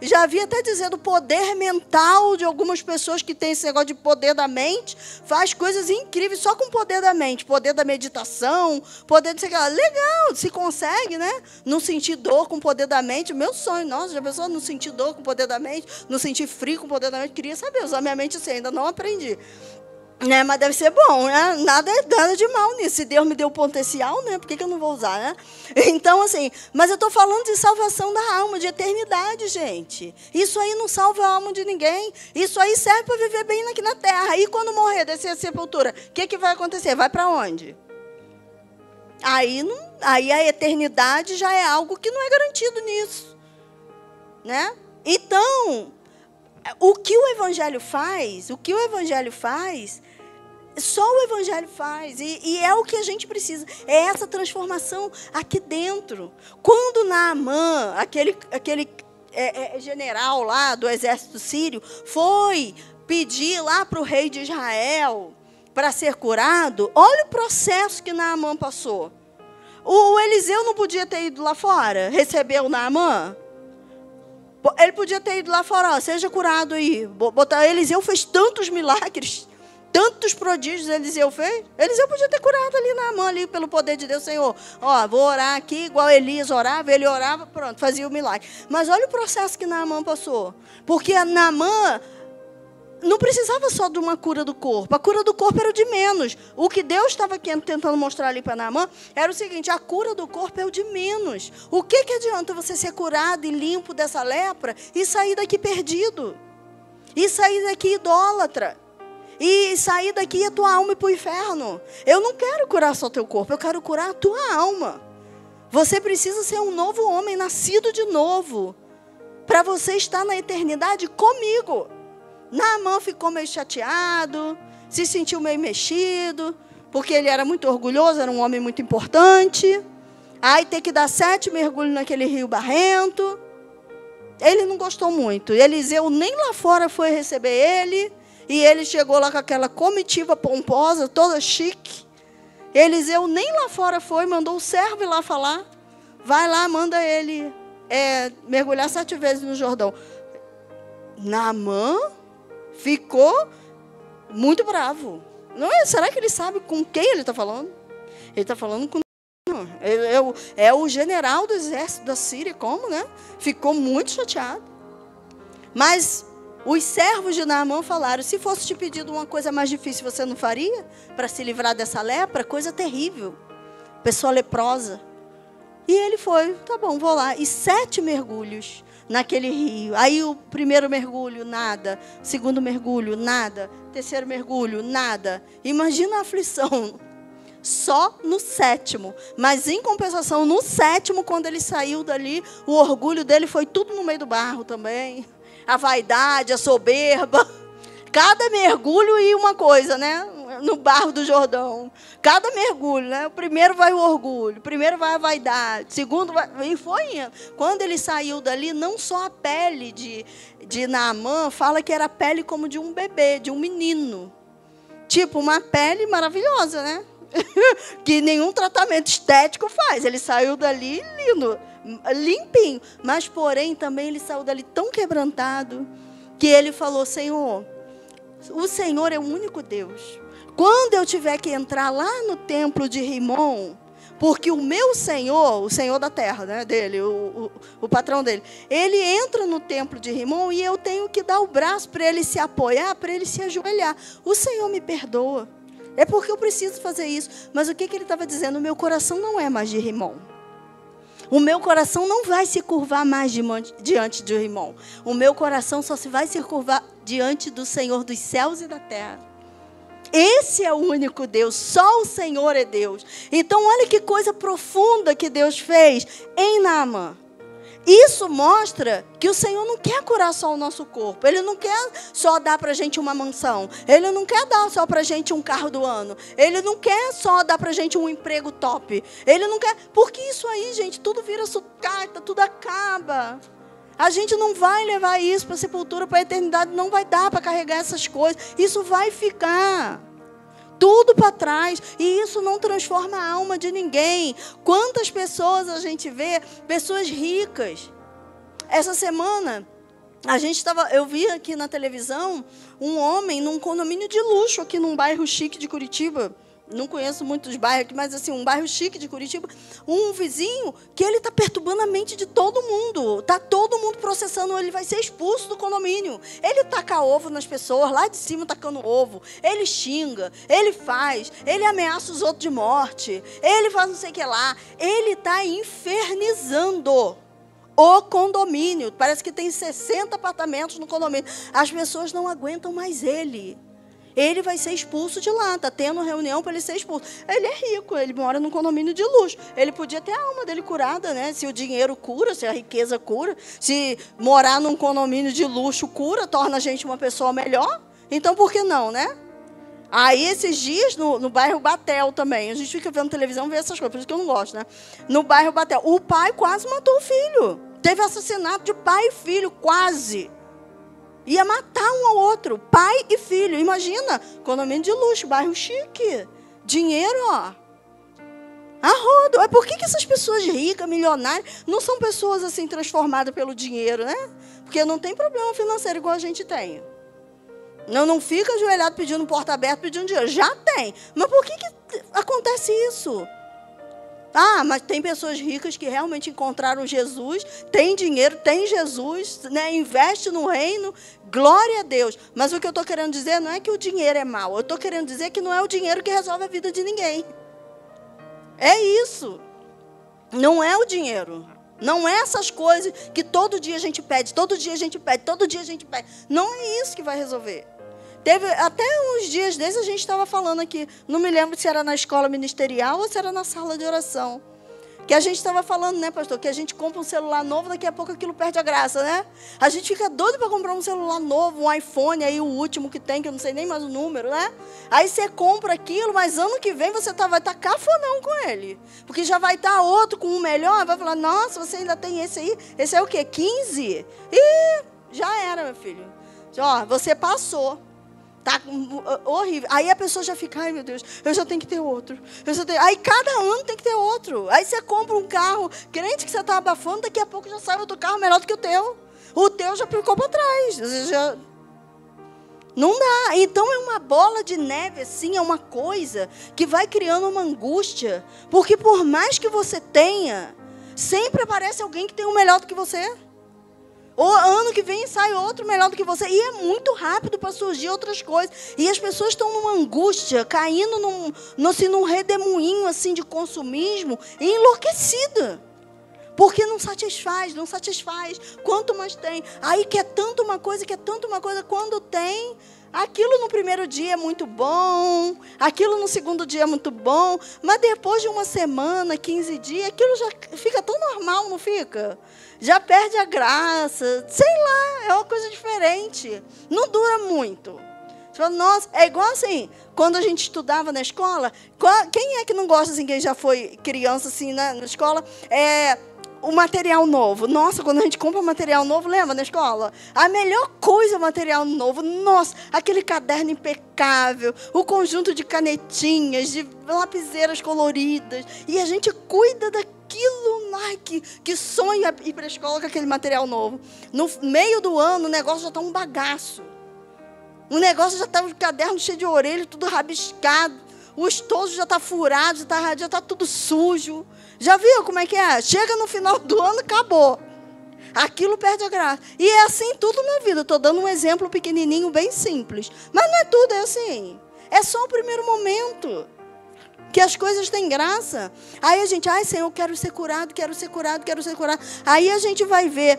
já vi até dizendo, o poder mental de algumas pessoas que têm esse negócio de poder da mente, faz coisas incríveis só com o poder da mente, poder da meditação, poder de sei lá. Legal, se consegue, né? Não sentir dor com o poder da mente, o meu sonho, nossa, já pensou não sentir dor com o poder da mente, não sentir frio com o poder da mente, queria saber, usar minha mente assim, ainda não aprendi. Né, mas deve ser bom, né? Nada de mal nisso. Se Deus me deu potencial, né? Por que eu não vou usar, né? Então, assim, mas eu estou falando de salvação da alma, de eternidade, gente. Isso aí não salva a alma de ninguém. Isso aí serve para viver bem aqui na terra. E quando morrer, descer a sepultura, o que vai acontecer? Vai para onde? Aí a eternidade já é algo que não é garantido nisso, né? Então, o que o Evangelho faz, só o Evangelho faz. E é o que a gente precisa. É essa transformação aqui dentro. Quando Naamã, aquele general lá do exército sírio, foi pedir lá para o rei de Israel para ser curado, olha o processo que Naamã passou. O Eliseu não podia ter ido lá fora, receber o Naamã? Ele podia ter ido lá fora, ó, seja curado aí. Eliseu fez tantos milagres, tantos prodígios Eliseu fez. Eliseu podia ter curado ali na mão, ali pelo poder de Deus. Senhor, ó, vou orar aqui, igual Elias orava, ele orava, pronto, fazia o milagre. Mas olha o processo que Naamã passou. Porque a Naamã não precisava só de uma cura do corpo. A cura do corpo era o de menos. O que Deus estava tentando mostrar ali para Naamã era o seguinte: a cura do corpo é o de menos. O que adianta você ser curado e limpo dessa lepra e sair daqui perdido? E sair daqui idólatra? E sair daqui a tua alma ir para o inferno? Eu não quero curar só teu corpo, eu quero curar a tua alma. Você precisa ser um novo homem, nascido de novo, para você estar na eternidade comigo. Naamã ficou meio chateado, se sentiu meio mexido, porque ele era muito orgulhoso, era um homem muito importante. Aí ter que dar 7 mergulhos naquele rio barrento. Ele não gostou muito. Eliseu nem lá fora foi receber ele. E ele chegou lá com aquela comitiva pomposa, toda chique. Eliseu nem lá fora foi, mandou o servo ir lá falar. Vai lá, manda ele mergulhar 7 vezes no Jordão. Naamã ficou muito bravo. Não é? Será que ele sabe com quem ele está falando? Ele está falando com... É o general do exército da Síria, como, né? Ficou muito chateado. Mas os servos de Naamã falaram: se fosse te pedido uma coisa mais difícil, você não faria? Para se livrar dessa lepra, coisa terrível. Pessoa leprosa. E ele foi, tá bom, vou lá. E 7 mergulhos naquele rio. Aí o primeiro mergulho, nada. Segundo mergulho, nada. Terceiro mergulho, nada. Imagina a aflição. Só no 7º. Mas em compensação, no 7º, quando ele saiu dali, o orgulho dele foi tudo no meio do barro também. A vaidade, a soberba. Cada mergulho e uma coisa, né? No barro do Jordão. Cada mergulho, né? O primeiro vai o orgulho, o primeiro vai a vaidade, o segundo vai... E foi indo. Quando ele saiu dali, não só a pele de Naamã, fala que era a pele como de um bebê, de um menino. Tipo, uma pele maravilhosa, né? Que nenhum tratamento estético faz. Ele saiu dali lindo, limpinho. Mas, porém, também ele saiu dali tão quebrantado que ele falou: Senhor, o Senhor é o único Deus. Quando eu tiver que entrar lá no templo de Rimon, porque o meu Senhor, o Senhor da terra, né, dele, o patrão dele, ele entra no templo de Rimon e eu tenho que dar o braço para ele se apoiar, para ele se ajoelhar. O Senhor me perdoa. É porque eu preciso fazer isso. Mas o que ele estava dizendo? O meu coração não é mais de Rimon. O meu coração não vai se curvar mais diante de Rimon. O meu coração só se vai se curvar diante do Senhor dos céus e da terra. Esse é o único Deus, só o Senhor é Deus. Então, olha que coisa profunda que Deus fez em Naamã. Isso mostra que o Senhor não quer curar só o nosso corpo. Ele não quer só dar para a gente uma mansão. Ele não quer dar só para a gente um carro do ano. Ele não quer só dar para a gente um emprego top. Ele não quer... Porque isso aí, gente, tudo vira sucata, tudo acaba. A gente não vai levar isso para a sepultura, para a eternidade. Não vai dar para carregar essas coisas. Isso vai ficar tudo para trás, e isso não transforma a alma de ninguém. Quantas pessoas a gente vê, pessoas ricas. Essa semana, eu vi aqui na televisão um homem num condomínio de luxo aqui num bairro chique de Curitiba. Não conheço muitos bairros aqui, mas assim, um bairro chique de Curitiba. Um vizinho que ele está perturbando a mente de todo mundo. Está todo mundo processando, ele vai ser expulso do condomínio. Ele taca ovo nas pessoas, lá de cima tacando ovo. Ele xinga, ele ameaça os outros de morte. Ele faz não sei o que lá. Ele está infernizando o condomínio. Parece que tem 60 apartamentos no condomínio. As pessoas não aguentam mais ele. Ele vai ser expulso de lá, está tendo reunião para ele ser expulso. Ele é rico, ele mora num condomínio de luxo. Ele podia ter a alma dele curada, né? Se o dinheiro cura, se a riqueza cura, se morar num condomínio de luxo cura, torna a gente uma pessoa melhor. Então, por que não, né? Aí, esses dias, no bairro Batel também, a gente fica vendo televisão, vê essas coisas, por isso que eu não gosto, né? No bairro Batel, o pai quase matou o filho. Teve assassinato de pai e filho, quase. Ia matar um ao outro, pai e filho. Imagina, condomínio de luxo, bairro chique. Dinheiro, ó. A rodo. É por que essas pessoas ricas, milionárias, não são pessoas assim transformadas pelo dinheiro, né? Porque não tem problema financeiro igual a gente tem. Não fica ajoelhado pedindo porta aberta, pedindo dinheiro. Já tem. Mas por que acontece isso? Ah, mas tem pessoas ricas que realmente encontraram Jesus, tem dinheiro, tem Jesus, né? Investe no reino, glória a Deus. Mas o que eu estou querendo dizer não é que o dinheiro é mau. Eu estou querendo dizer que não é o dinheiro que resolve a vida de ninguém. É isso. Não é o dinheiro. Não é essas coisas que todo dia a gente pede, todo dia a gente pede, todo dia a gente pede. Não é isso que vai resolver. Teve até uns dias desses a gente estava falando aqui, não me lembro se era na escola ministerial ou se era na sala de oração. Que a gente estava falando, né, pastor, que a gente compra um celular novo, daqui a pouco aquilo perde a graça, né? A gente fica doido para comprar um celular novo, um iPhone, aí o último que tem, que eu não sei nem mais o número, né? Aí você compra aquilo, mas ano que vem você vai estar cafonão com ele. Porque já vai estar outro com um melhor, vai falar, nossa, você ainda tem esse aí? Esse é o quê? 15? Ih, já era, meu filho. Ó, você passou. Tá horrível. Aí a pessoa já fica, ai meu Deus, eu já tenho que ter outro. Aí cada ano tem que ter outro. Aí você compra um carro, crente que você está abafando, daqui a pouco já sai outro carro melhor do que o teu. O teu já ficou para trás. Não dá. Então é uma bola de neve, assim, é uma coisa que vai criando uma angústia. Porque por mais que você tenha, sempre aparece alguém que tem um melhor do que você. Ou ano que vem sai outro melhor do que você. E é muito rápido para surgir outras coisas. E as pessoas estão numa angústia, caindo num redemoinho assim, de consumismo, enlouquecida. Porque não satisfaz. Quanto mais tem. Aí quer tanto uma coisa. Quando tem, aquilo no primeiro dia é muito bom. Aquilo no segundo dia é muito bom. Mas depois de uma semana, 15 dias, aquilo já fica tão normal, não fica? Já perde a graça. Sei lá, é uma coisa diferente. Não dura muito. Você fala, nossa, é igual assim, quando a gente estudava na escola, quem é que não gosta, assim, quem já foi criança assim na escola, o material novo. Nossa, quando a gente compra material novo, lembra na escola? A melhor coisa é o material novo. Nossa, aquele caderno impecável, o conjunto de canetinhas, de lapiseiras coloridas. E a gente cuida daquilo. Ai, que sonho ir para a escola com aquele material novo. No meio do ano, o negócio já está um bagaço. O negócio já está o caderno cheio de orelha, tudo rabiscado. O estojo já está furado, já está tudo sujo. Já viu como é que é? Chega no final do ano, acabou. Aquilo perde a graça. E é assim tudo na vida. Estou dando um exemplo pequenininho, bem simples. Mas não é tudo, é assim. É só o primeiro momento que as coisas têm graça. Aí a gente, ai Senhor, quero ser curado. Aí a gente vai ver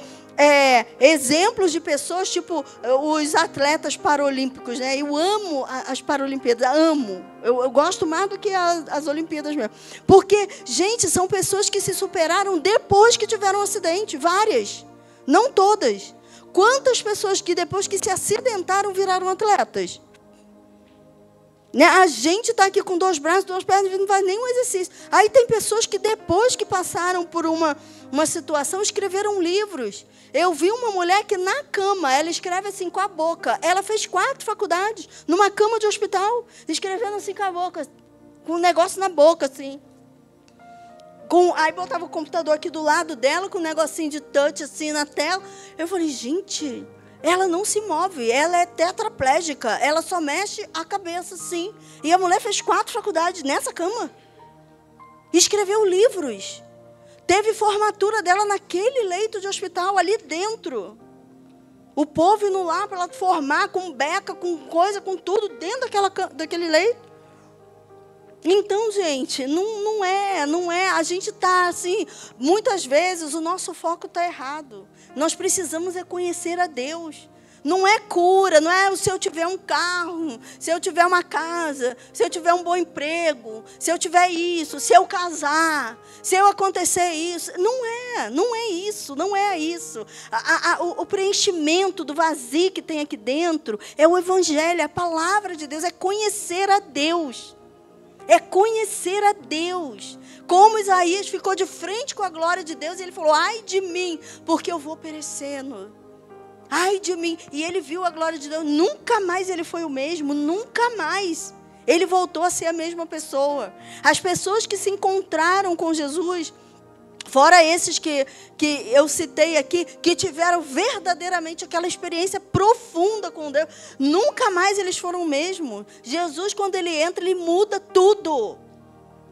exemplos de pessoas, tipo os atletas paralímpicos, né? Eu amo as Paralimpíadas, amo. Eu gosto mais do que as Olimpíadas mesmo. Porque, gente, são pessoas que se superaram depois que tiveram um acidente, várias. Não todas. Quantas pessoas que depois que se acidentaram viraram atletas? Né? A gente está aqui com 2 braços, 2 pernas, não faz nenhum exercício. Aí tem pessoas que depois que passaram por uma situação, escreveram livros. Eu vi uma mulher que na cama, ela escreve assim com a boca. Ela fez 4 faculdades, numa cama de hospital, escrevendo assim com a boca, com um negócio na boca, assim. Aí botava o computador aqui do lado dela, com um negocinho de touch assim na tela. Eu falei, gente, ela não se move, ela é tetraplégica, ela só mexe a cabeça assim. E a mulher fez 4 faculdades nessa cama. Escreveu livros. Teve formatura dela naquele leito de hospital, ali dentro. O povo indo lá para ela formar com beca, com coisa, com tudo, dentro daquele leito. Então, gente, não é. A gente está assim, muitas vezes o nosso foco está errado. Nós precisamos conhecer a Deus. Não é cura, não é se eu tiver um carro, se eu tiver uma casa, se eu tiver um bom emprego, se eu tiver isso, se eu casar, se eu acontecer isso. Não é isso. O preenchimento do vazio que tem aqui dentro é o Evangelho, é a palavra de Deus, é conhecer a Deus. É conhecer a Deus. Como Isaías ficou de frente com a glória de Deus, e ele falou, ai de mim, porque eu vou perecendo. Ai de mim. E ele viu a glória de Deus. Nunca mais ele foi o mesmo. Nunca mais. Ele voltou a ser a mesma pessoa. As pessoas que se encontraram com Jesus, fora esses que eu citei aqui, que tiveram verdadeiramente aquela experiência profunda com Deus, nunca mais eles foram o mesmo. Jesus, quando ele entra, ele muda tudo.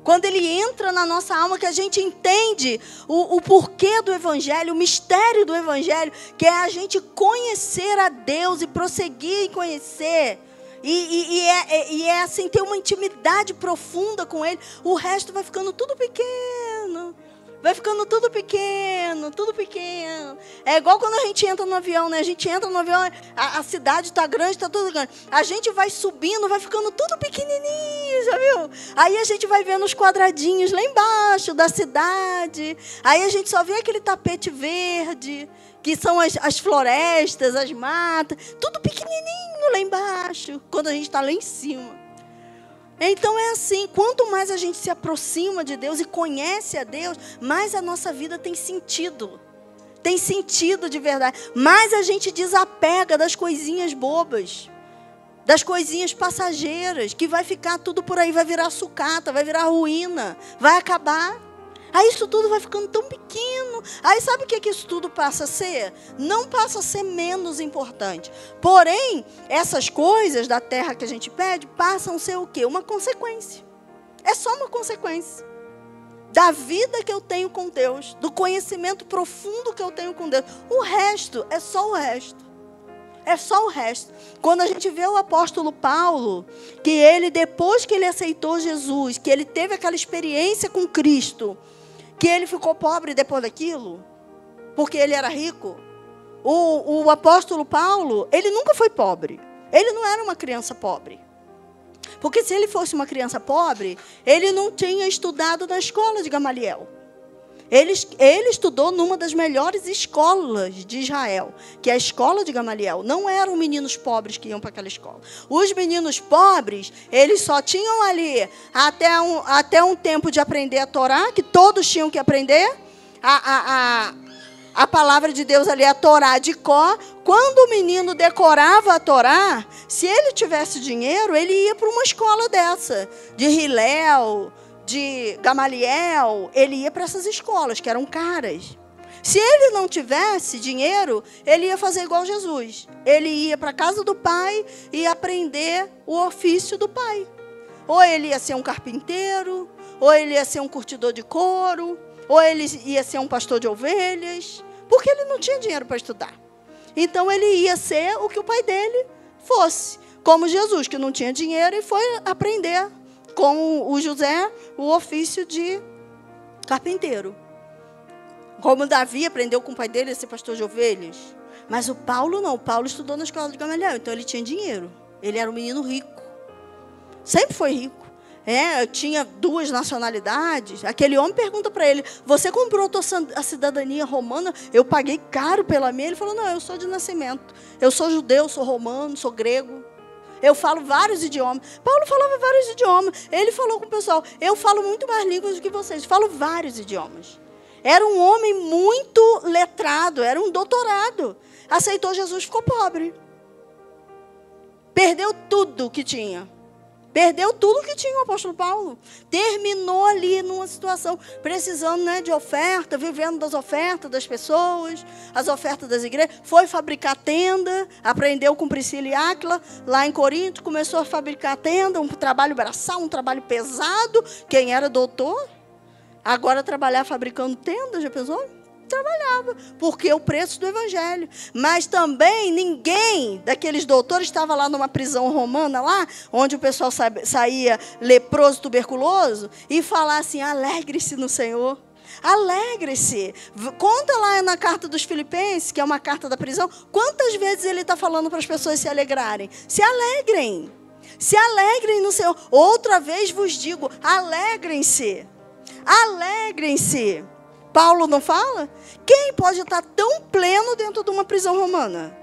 Quando ele entra na nossa alma, que a gente entende o porquê do Evangelho, o mistério do Evangelho, que é a gente conhecer a Deus e prosseguir em conhecer. E é assim, ter uma intimidade profunda com Ele. O resto vai ficando tudo pequeno. Vai ficando tudo pequeno. É igual quando a gente entra no avião, né? A gente entra no avião, a cidade está grande, está tudo grande. A gente vai subindo, vai ficando tudo pequenininho, já viu? Aí a gente vai vendo os quadradinhos lá embaixo da cidade. Aí a gente só vê aquele tapete verde, que são as florestas, as matas. Tudo pequenininho lá embaixo, quando a gente está lá em cima. Então é assim, quanto mais a gente se aproxima de Deus e conhece a Deus, mais a nossa vida tem sentido. Tem sentido de verdade. Mais a gente desapega das coisinhas bobas. das coisinhas passageiras, que vai ficar tudo por aí, vai virar sucata, vai virar ruína, vai acabar. Aí isso tudo vai ficando tão pequeno. Aí sabe o que isso tudo passa a ser? Não passa a ser menos importante. Porém, essas coisas da terra que a gente pede, passam a ser o quê? Uma consequência. É só uma consequência da vida que eu tenho com Deus, do conhecimento profundo que eu tenho com Deus. O resto é só o resto. É só o resto. Quando a gente vê o apóstolo Paulo, que ele, depois que ele aceitou Jesus, que ele teve aquela experiência com Cristo, que ele ficou pobre depois daquilo, porque ele era rico. O apóstolo Paulo, ele nunca foi pobre. Ele não era uma criança pobre. Porque se ele fosse uma criança pobre, ele não tinha estudado na escola de Gamaliel. Ele estudou numa das melhores escolas de Israel, que é a escola de Gamaliel. Não eram meninos pobres que iam para aquela escola. Os meninos pobres, eles só tinham ali até um tempo de aprender a Torá, que todos tinham que aprender a palavra de Deus ali, a Torá de cor. Quando o menino decorava a Torá, se ele tivesse dinheiro, ele ia para uma escola dessa, de Hillel, de Gamaliel, ele ia para essas escolas, que eram caras. Se ele não tivesse dinheiro, ele ia fazer igual Jesus. Ele ia para a casa do pai e aprender o ofício do pai. Ou ele ia ser um carpinteiro, ou ele ia ser um curtidor de couro, ou ele ia ser um pastor de ovelhas, porque ele não tinha dinheiro para estudar. Então ele ia ser o que o pai dele fosse, como Jesus, que não tinha dinheiro e foi aprender com o José o ofício de carpinteiro. Como Davi aprendeu com o pai dele a ser pastor de ovelhas. Mas o Paulo não. O Paulo estudou na escola de Gamaliel, então ele tinha dinheiro. Ele era um menino rico. Sempre foi rico. Tinha 2 nacionalidades. Aquele homem pergunta para ele: você comprou a cidadania romana? Eu paguei caro pela minha. Ele falou: não, eu sou de nascimento. Eu sou judeu, sou romano, sou grego. Eu falo vários idiomas. Paulo falava vários idiomas. Ele falou com o pessoal: eu falo muito mais línguas do que vocês. Falo vários idiomas. Era um homem muito letrado. Era um doutorado. Aceitou Jesus, ficou pobre. Perdeu tudo que tinha. Perdeu tudo que tinha o apóstolo Paulo. Terminou ali numa situação, precisando, de oferta, vivendo das ofertas das pessoas, as ofertas das igrejas. Foi fabricar tenda, aprendeu com Priscila e Áquila, lá em Corinto, começou a fabricar tenda, um trabalho braçal, um trabalho pesado. Quem era doutor, agora trabalhar fabricando tenda, já pensou? Trabalhava, porque é o preço do evangelho. Mas também ninguém daqueles doutores estava lá numa prisão romana, lá, onde o pessoal saía leproso, tuberculoso, e falar assim: alegre-se no Senhor. Alegre-se. Conta lá na carta dos Filipenses, que é uma carta da prisão, quantas vezes ele está falando para as pessoas se alegrarem. Se alegrem. Se alegrem no Senhor. Outra vez vos digo, alegrem-se. Alegrem-se. Paulo não fala? Quem pode estar tão pleno dentro de uma prisão romana?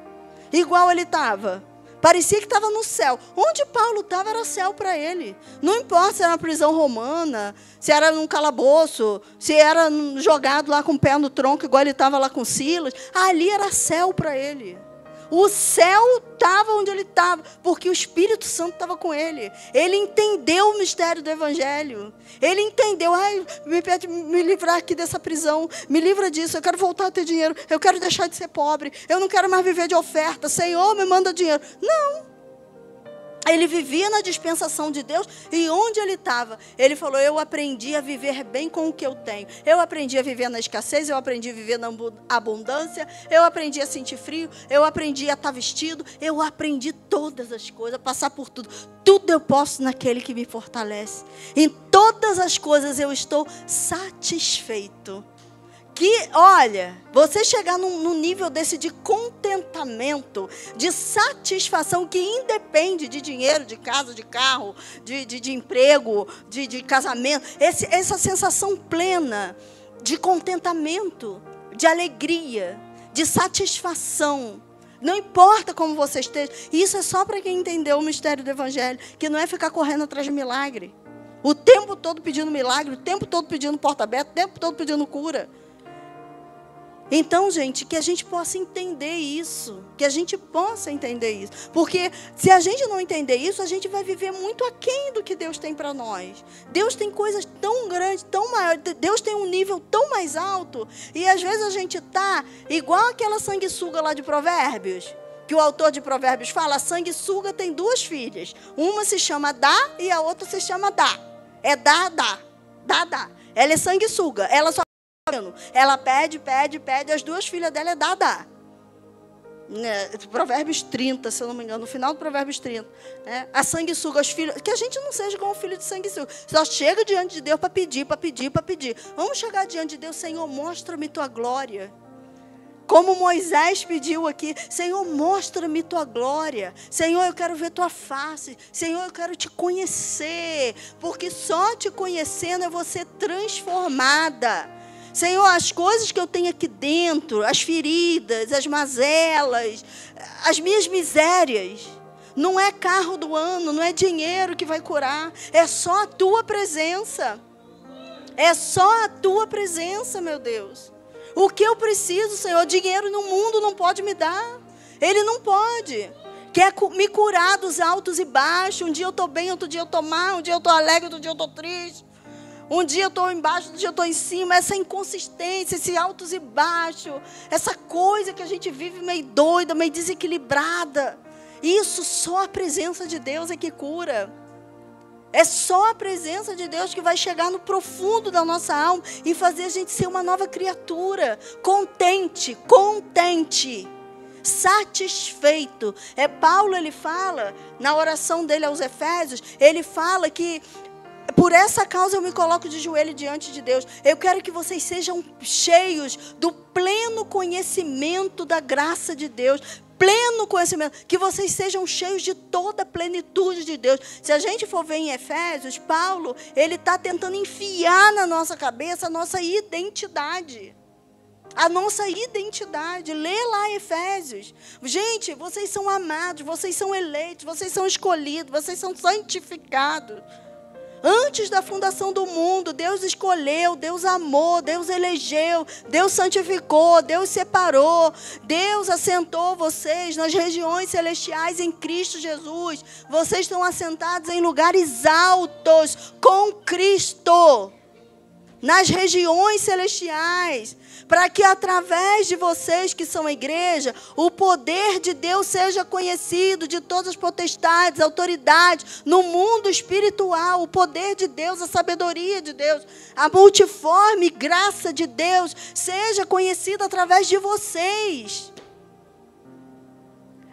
Igual ele estava. Parecia que estava no céu. Onde Paulo estava era céu para ele. Não importa se era uma prisão romana, se era num calabouço, se era jogado lá com o pé no tronco, igual ele estava lá com Silas. Ali era céu para ele. O céu estava onde ele estava, porque o Espírito Santo estava com ele. Ele entendeu o mistério do Evangelho. Ele entendeu: me livrar aqui dessa prisão, me livra disso, eu quero voltar a ter dinheiro, eu quero deixar de ser pobre, eu não quero mais viver de oferta, Senhor, me manda dinheiro. Não. Ele vivia na dispensação de Deus, e onde ele estava, ele falou: eu aprendi a viver bem com o que eu tenho. Eu aprendi a viver na escassez, eu aprendi a viver na abundância, eu aprendi a sentir frio, eu aprendi a estar vestido, eu aprendi todas as coisas, a passar por tudo. Tudo eu posso naquele que me fortalece. Em todas as coisas eu estou satisfeito. Que, olha, você chegar num nível desse de contentamento, de satisfação, que independe de dinheiro, de casa, de carro, de emprego, de casamento. Essa sensação plena de contentamento, de alegria, de satisfação. Não importa como você esteja. Isso é só para quem entendeu o mistério do Evangelho, que não é ficar correndo atrás de milagre. O tempo todo pedindo milagre, o tempo todo pedindo porta aberta, o tempo todo pedindo cura. Então, gente, que a gente possa entender isso. Que a gente possa entender isso. Porque se a gente não entender isso, a gente vai viver muito aquém do que Deus tem para nós. Deus tem coisas tão grandes, tão maiores. Deus tem um nível tão mais alto. E às vezes a gente está igual aquela sanguessuga lá de Provérbios. Que o autor de Provérbios fala, a sanguessuga tem 2 filhas. Uma se chama Dá e a outra se chama Dá. É Dá. Ela é sanguessuga. Ela pede, as 2 filhas dela é Dá. Provérbios 30, se eu não me engano, no final do Provérbios 30. A sanguessuga, os filhos, que a gente não seja como o filho de sanguessuga. Só chega diante de Deus para pedir. Vamos chegar diante de Deus, Senhor, mostra-me tua glória. Como Moisés pediu aqui, Senhor, mostra-me tua glória. Senhor, eu quero ver tua face. Senhor, eu quero te conhecer. Porque só te conhecendo eu vou ser transformada. Senhor, as coisas que eu tenho aqui dentro, as feridas, as mazelas, as minhas misérias, não é carro do ano, não é dinheiro que vai curar, é só a tua presença. É só a tua presença, meu Deus. O que eu preciso, Senhor, dinheiro no mundo não pode me dar. Ele não pode. Quer me curar dos altos e baixos. Um dia eu estou bem, outro dia eu estou mal, um dia eu estou alegre, outro dia eu estou triste. Um dia eu estou embaixo, outro dia eu estou em cima. Essa inconsistência, esse altos e baixos. Essa coisa que a gente vive meio doida, meio desequilibrada. Isso só a presença de Deus é que cura. É só a presença de Deus que vai chegar no profundo da nossa alma e fazer a gente ser uma nova criatura. Contente, satisfeito. Paulo, ele fala, na oração dele aos Efésios, ele fala que por essa causa eu me coloco de joelho diante de Deus. Eu quero que vocês sejam cheios do pleno conhecimento da graça de Deus. Pleno conhecimento. Que vocês sejam cheios de toda a plenitude de Deus. Se a gente for ver em Efésios, Paulo, ele está tentando enfiar na nossa cabeça a nossa identidade. A nossa identidade. Lê lá Efésios. Gente, vocês são amados, vocês são eleitos, vocês são escolhidos, vocês são santificados. Antes da fundação do mundo, Deus escolheu, Deus amou, Deus elegeu, Deus santificou, Deus separou, Deus assentou vocês nas regiões celestiais em Cristo Jesus. Vocês estão assentados em lugares altos com Cristo, nas regiões celestiais, para que através de vocês que são a igreja, o poder de Deus seja conhecido de todas as potestades, autoridades, no mundo espiritual. O poder de Deus, a sabedoria de Deus, a multiforme graça de Deus seja conhecida através de vocês.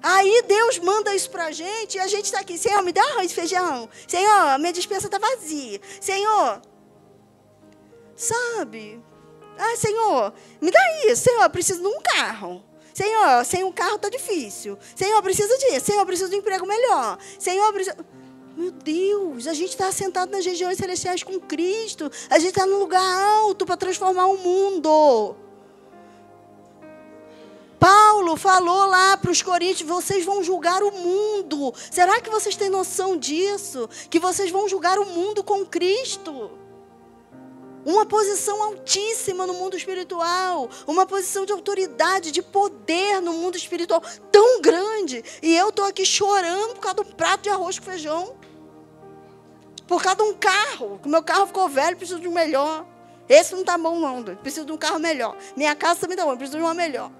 Aí Deus manda isso para a gente e a gente está aqui, Senhor, me dá arroz e feijão. Senhor, minha despensa está vazia. Senhor, sabe? Senhor, me dá isso. Senhor, eu preciso de um carro. Senhor, sem um carro está difícil. Senhor, eu preciso disso. Senhor, eu preciso de um emprego melhor. Senhor, eu preciso... Meu Deus, a gente está sentado nas regiões celestiais com Cristo. A gente está num lugar alto para transformar o mundo. Paulo falou lá para os coríntios, vocês vão julgar o mundo. Será que vocês têm noção disso? Que vocês vão julgar o mundo com Cristo. Uma posição altíssima no mundo espiritual. Uma posição de autoridade, de poder no mundo espiritual tão grande. E eu estou aqui chorando por causa de um prato de arroz com feijão. Por causa de um carro. O meu carro ficou velho, preciso de um melhor. Esse não está bom não, preciso de um carro melhor. Minha casa também está bom, preciso de uma melhor.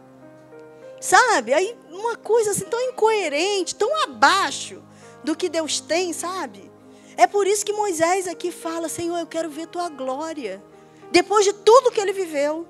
Sabe? Aí uma coisa assim tão incoerente, tão abaixo do que Deus tem, sabe? É por isso que Moisés aqui fala, Senhor, eu quero ver tua glória. Depois de tudo que ele viveu,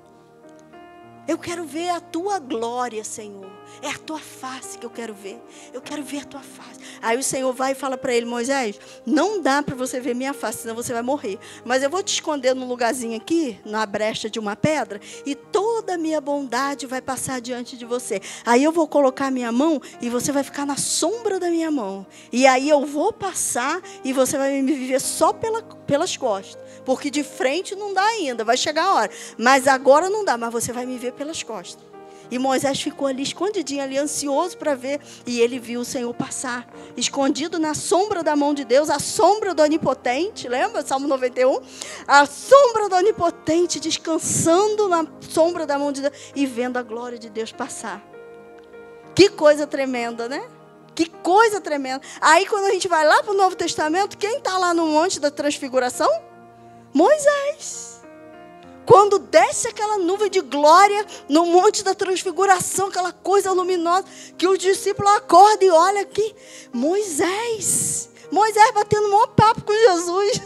eu quero ver a tua glória, Senhor. É a tua face que eu quero ver. Eu quero ver a tua face. Aí o Senhor vai e fala para ele, Moisés, não dá para você ver minha face, senão você vai morrer. Mas eu vou te esconder num lugarzinho aqui, na brecha de uma pedra, e toda a minha bondade vai passar diante de você. Aí eu vou colocar a minha mão e você vai ficar na sombra da minha mão. E aí eu vou passar e você vai me viver só pelas costas. Porque de frente não dá ainda, vai chegar a hora. Mas agora não dá, mas você vai me ver pelas costas. E Moisés ficou ali, escondidinho ali, ansioso para ver. E ele viu o Senhor passar, escondido na sombra da mão de Deus, a sombra do Onipotente. Lembra? Salmo 91? A sombra do Onipotente, descansando na sombra da mão de Deus e vendo a glória de Deus passar. Que coisa tremenda, né? Que coisa tremenda. Aí quando a gente vai lá para o Novo Testamento, quem está lá no Monte da Transfiguração? Moisés. Quando desce aquela nuvem de glória no Monte da Transfiguração, aquela coisa luminosa, que o discípulo acorda e olha aqui, Moisés batendo um maior papo com Jesus.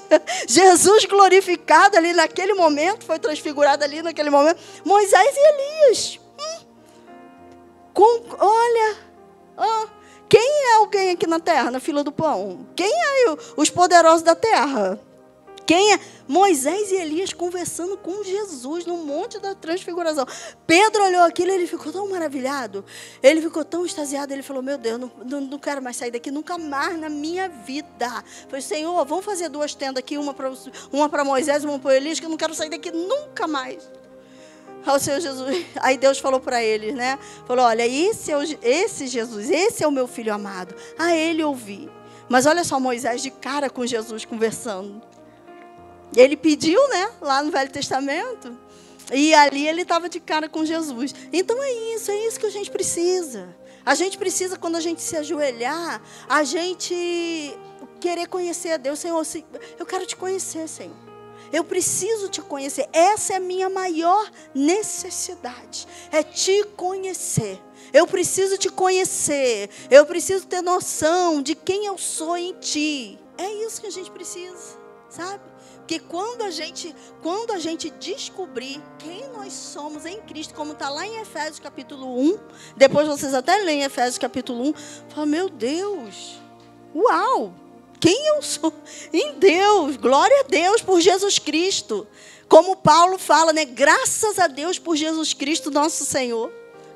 Jesus glorificado ali naquele momento, foi transfigurado ali naquele momento. Moisés e Elias. Olha, quem é alguém aqui na terra, na fila do pão? Quem é os poderosos da terra? Quem é? Moisés e Elias conversando com Jesus no Monte da Transfiguração. Pedro olhou aquilo e ele ficou tão maravilhado. Ele ficou tão extasiado. Ele falou, meu Deus, não quero mais sair daqui nunca mais na minha vida. Falei, Senhor, vamos fazer 2 tendas aqui, uma para Moisés e uma para Elias, que eu não quero sair daqui nunca mais. Ao Senhor Jesus. Aí Deus falou para eles, né? Falou, olha, esse Jesus, esse é o meu filho amado. A ele ouvi. Mas olha só Moisés de cara com Jesus conversando. Ele pediu, né? Lá no Velho Testamento. E ali ele estava de cara com Jesus. Então é isso que a gente precisa. A gente precisa, quando a gente se ajoelhar, a gente querer conhecer a Deus. Senhor, eu quero te conhecer, Senhor. Eu preciso te conhecer. Essa é a minha maior necessidade. É te conhecer. Eu preciso te conhecer. Eu preciso ter noção de quem eu sou em ti. É isso que a gente precisa, sabe? Porque quando a gente descobrir quem nós somos em Cristo, como está lá em Efésios capítulo 1, depois vocês até leem Efésios capítulo 1, fala, meu Deus, uau, quem eu sou em Deus, glória a Deus por Jesus Cristo. Como Paulo fala, né? Graças a Deus por Jesus Cristo, nosso Senhor.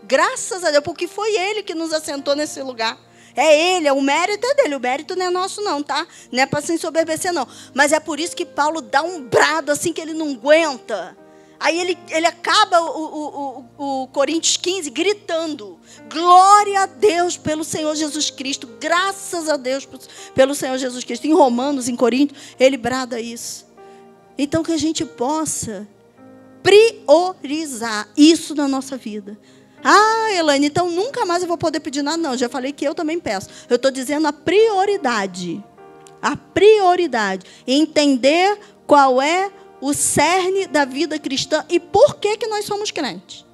Graças a Deus, porque foi Ele que nos assentou nesse lugar. É Ele, o mérito é dele, o mérito não é nosso não, tá? Não é para se ensoberbecer não. Mas é por isso que Paulo dá um brado assim que ele não aguenta. Aí ele acaba o Coríntios 15 gritando, glória a Deus pelo Senhor Jesus Cristo, graças a Deus pelo Senhor Jesus Cristo. Em Romanos, em Coríntios, ele brada isso. Então que a gente possa priorizar isso na nossa vida. Ah, Elaine, então nunca mais eu vou poder pedir nada. Não, já falei que eu também peço. Eu estou dizendo a prioridade. A prioridade. Entender qual é o cerne da vida cristã e por que nós somos crentes.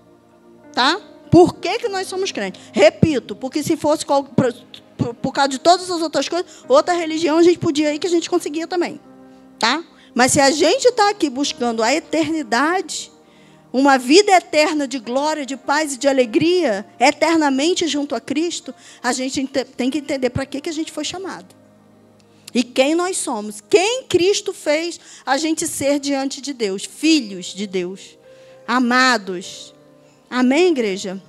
Tá? Por que nós somos crentes? Repito, porque se fosse por causa de todas as outras coisas, outra religião a gente podia ir que a gente conseguia também. Tá? Mas se a gente está aqui buscando a eternidade, uma vida eterna de glória, de paz e de alegria, eternamente junto a Cristo, a gente tem que entender para que a gente foi chamado. E quem nós somos. Quem Cristo fez a gente ser diante de Deus. Filhos de Deus. Amados. Amém, igreja?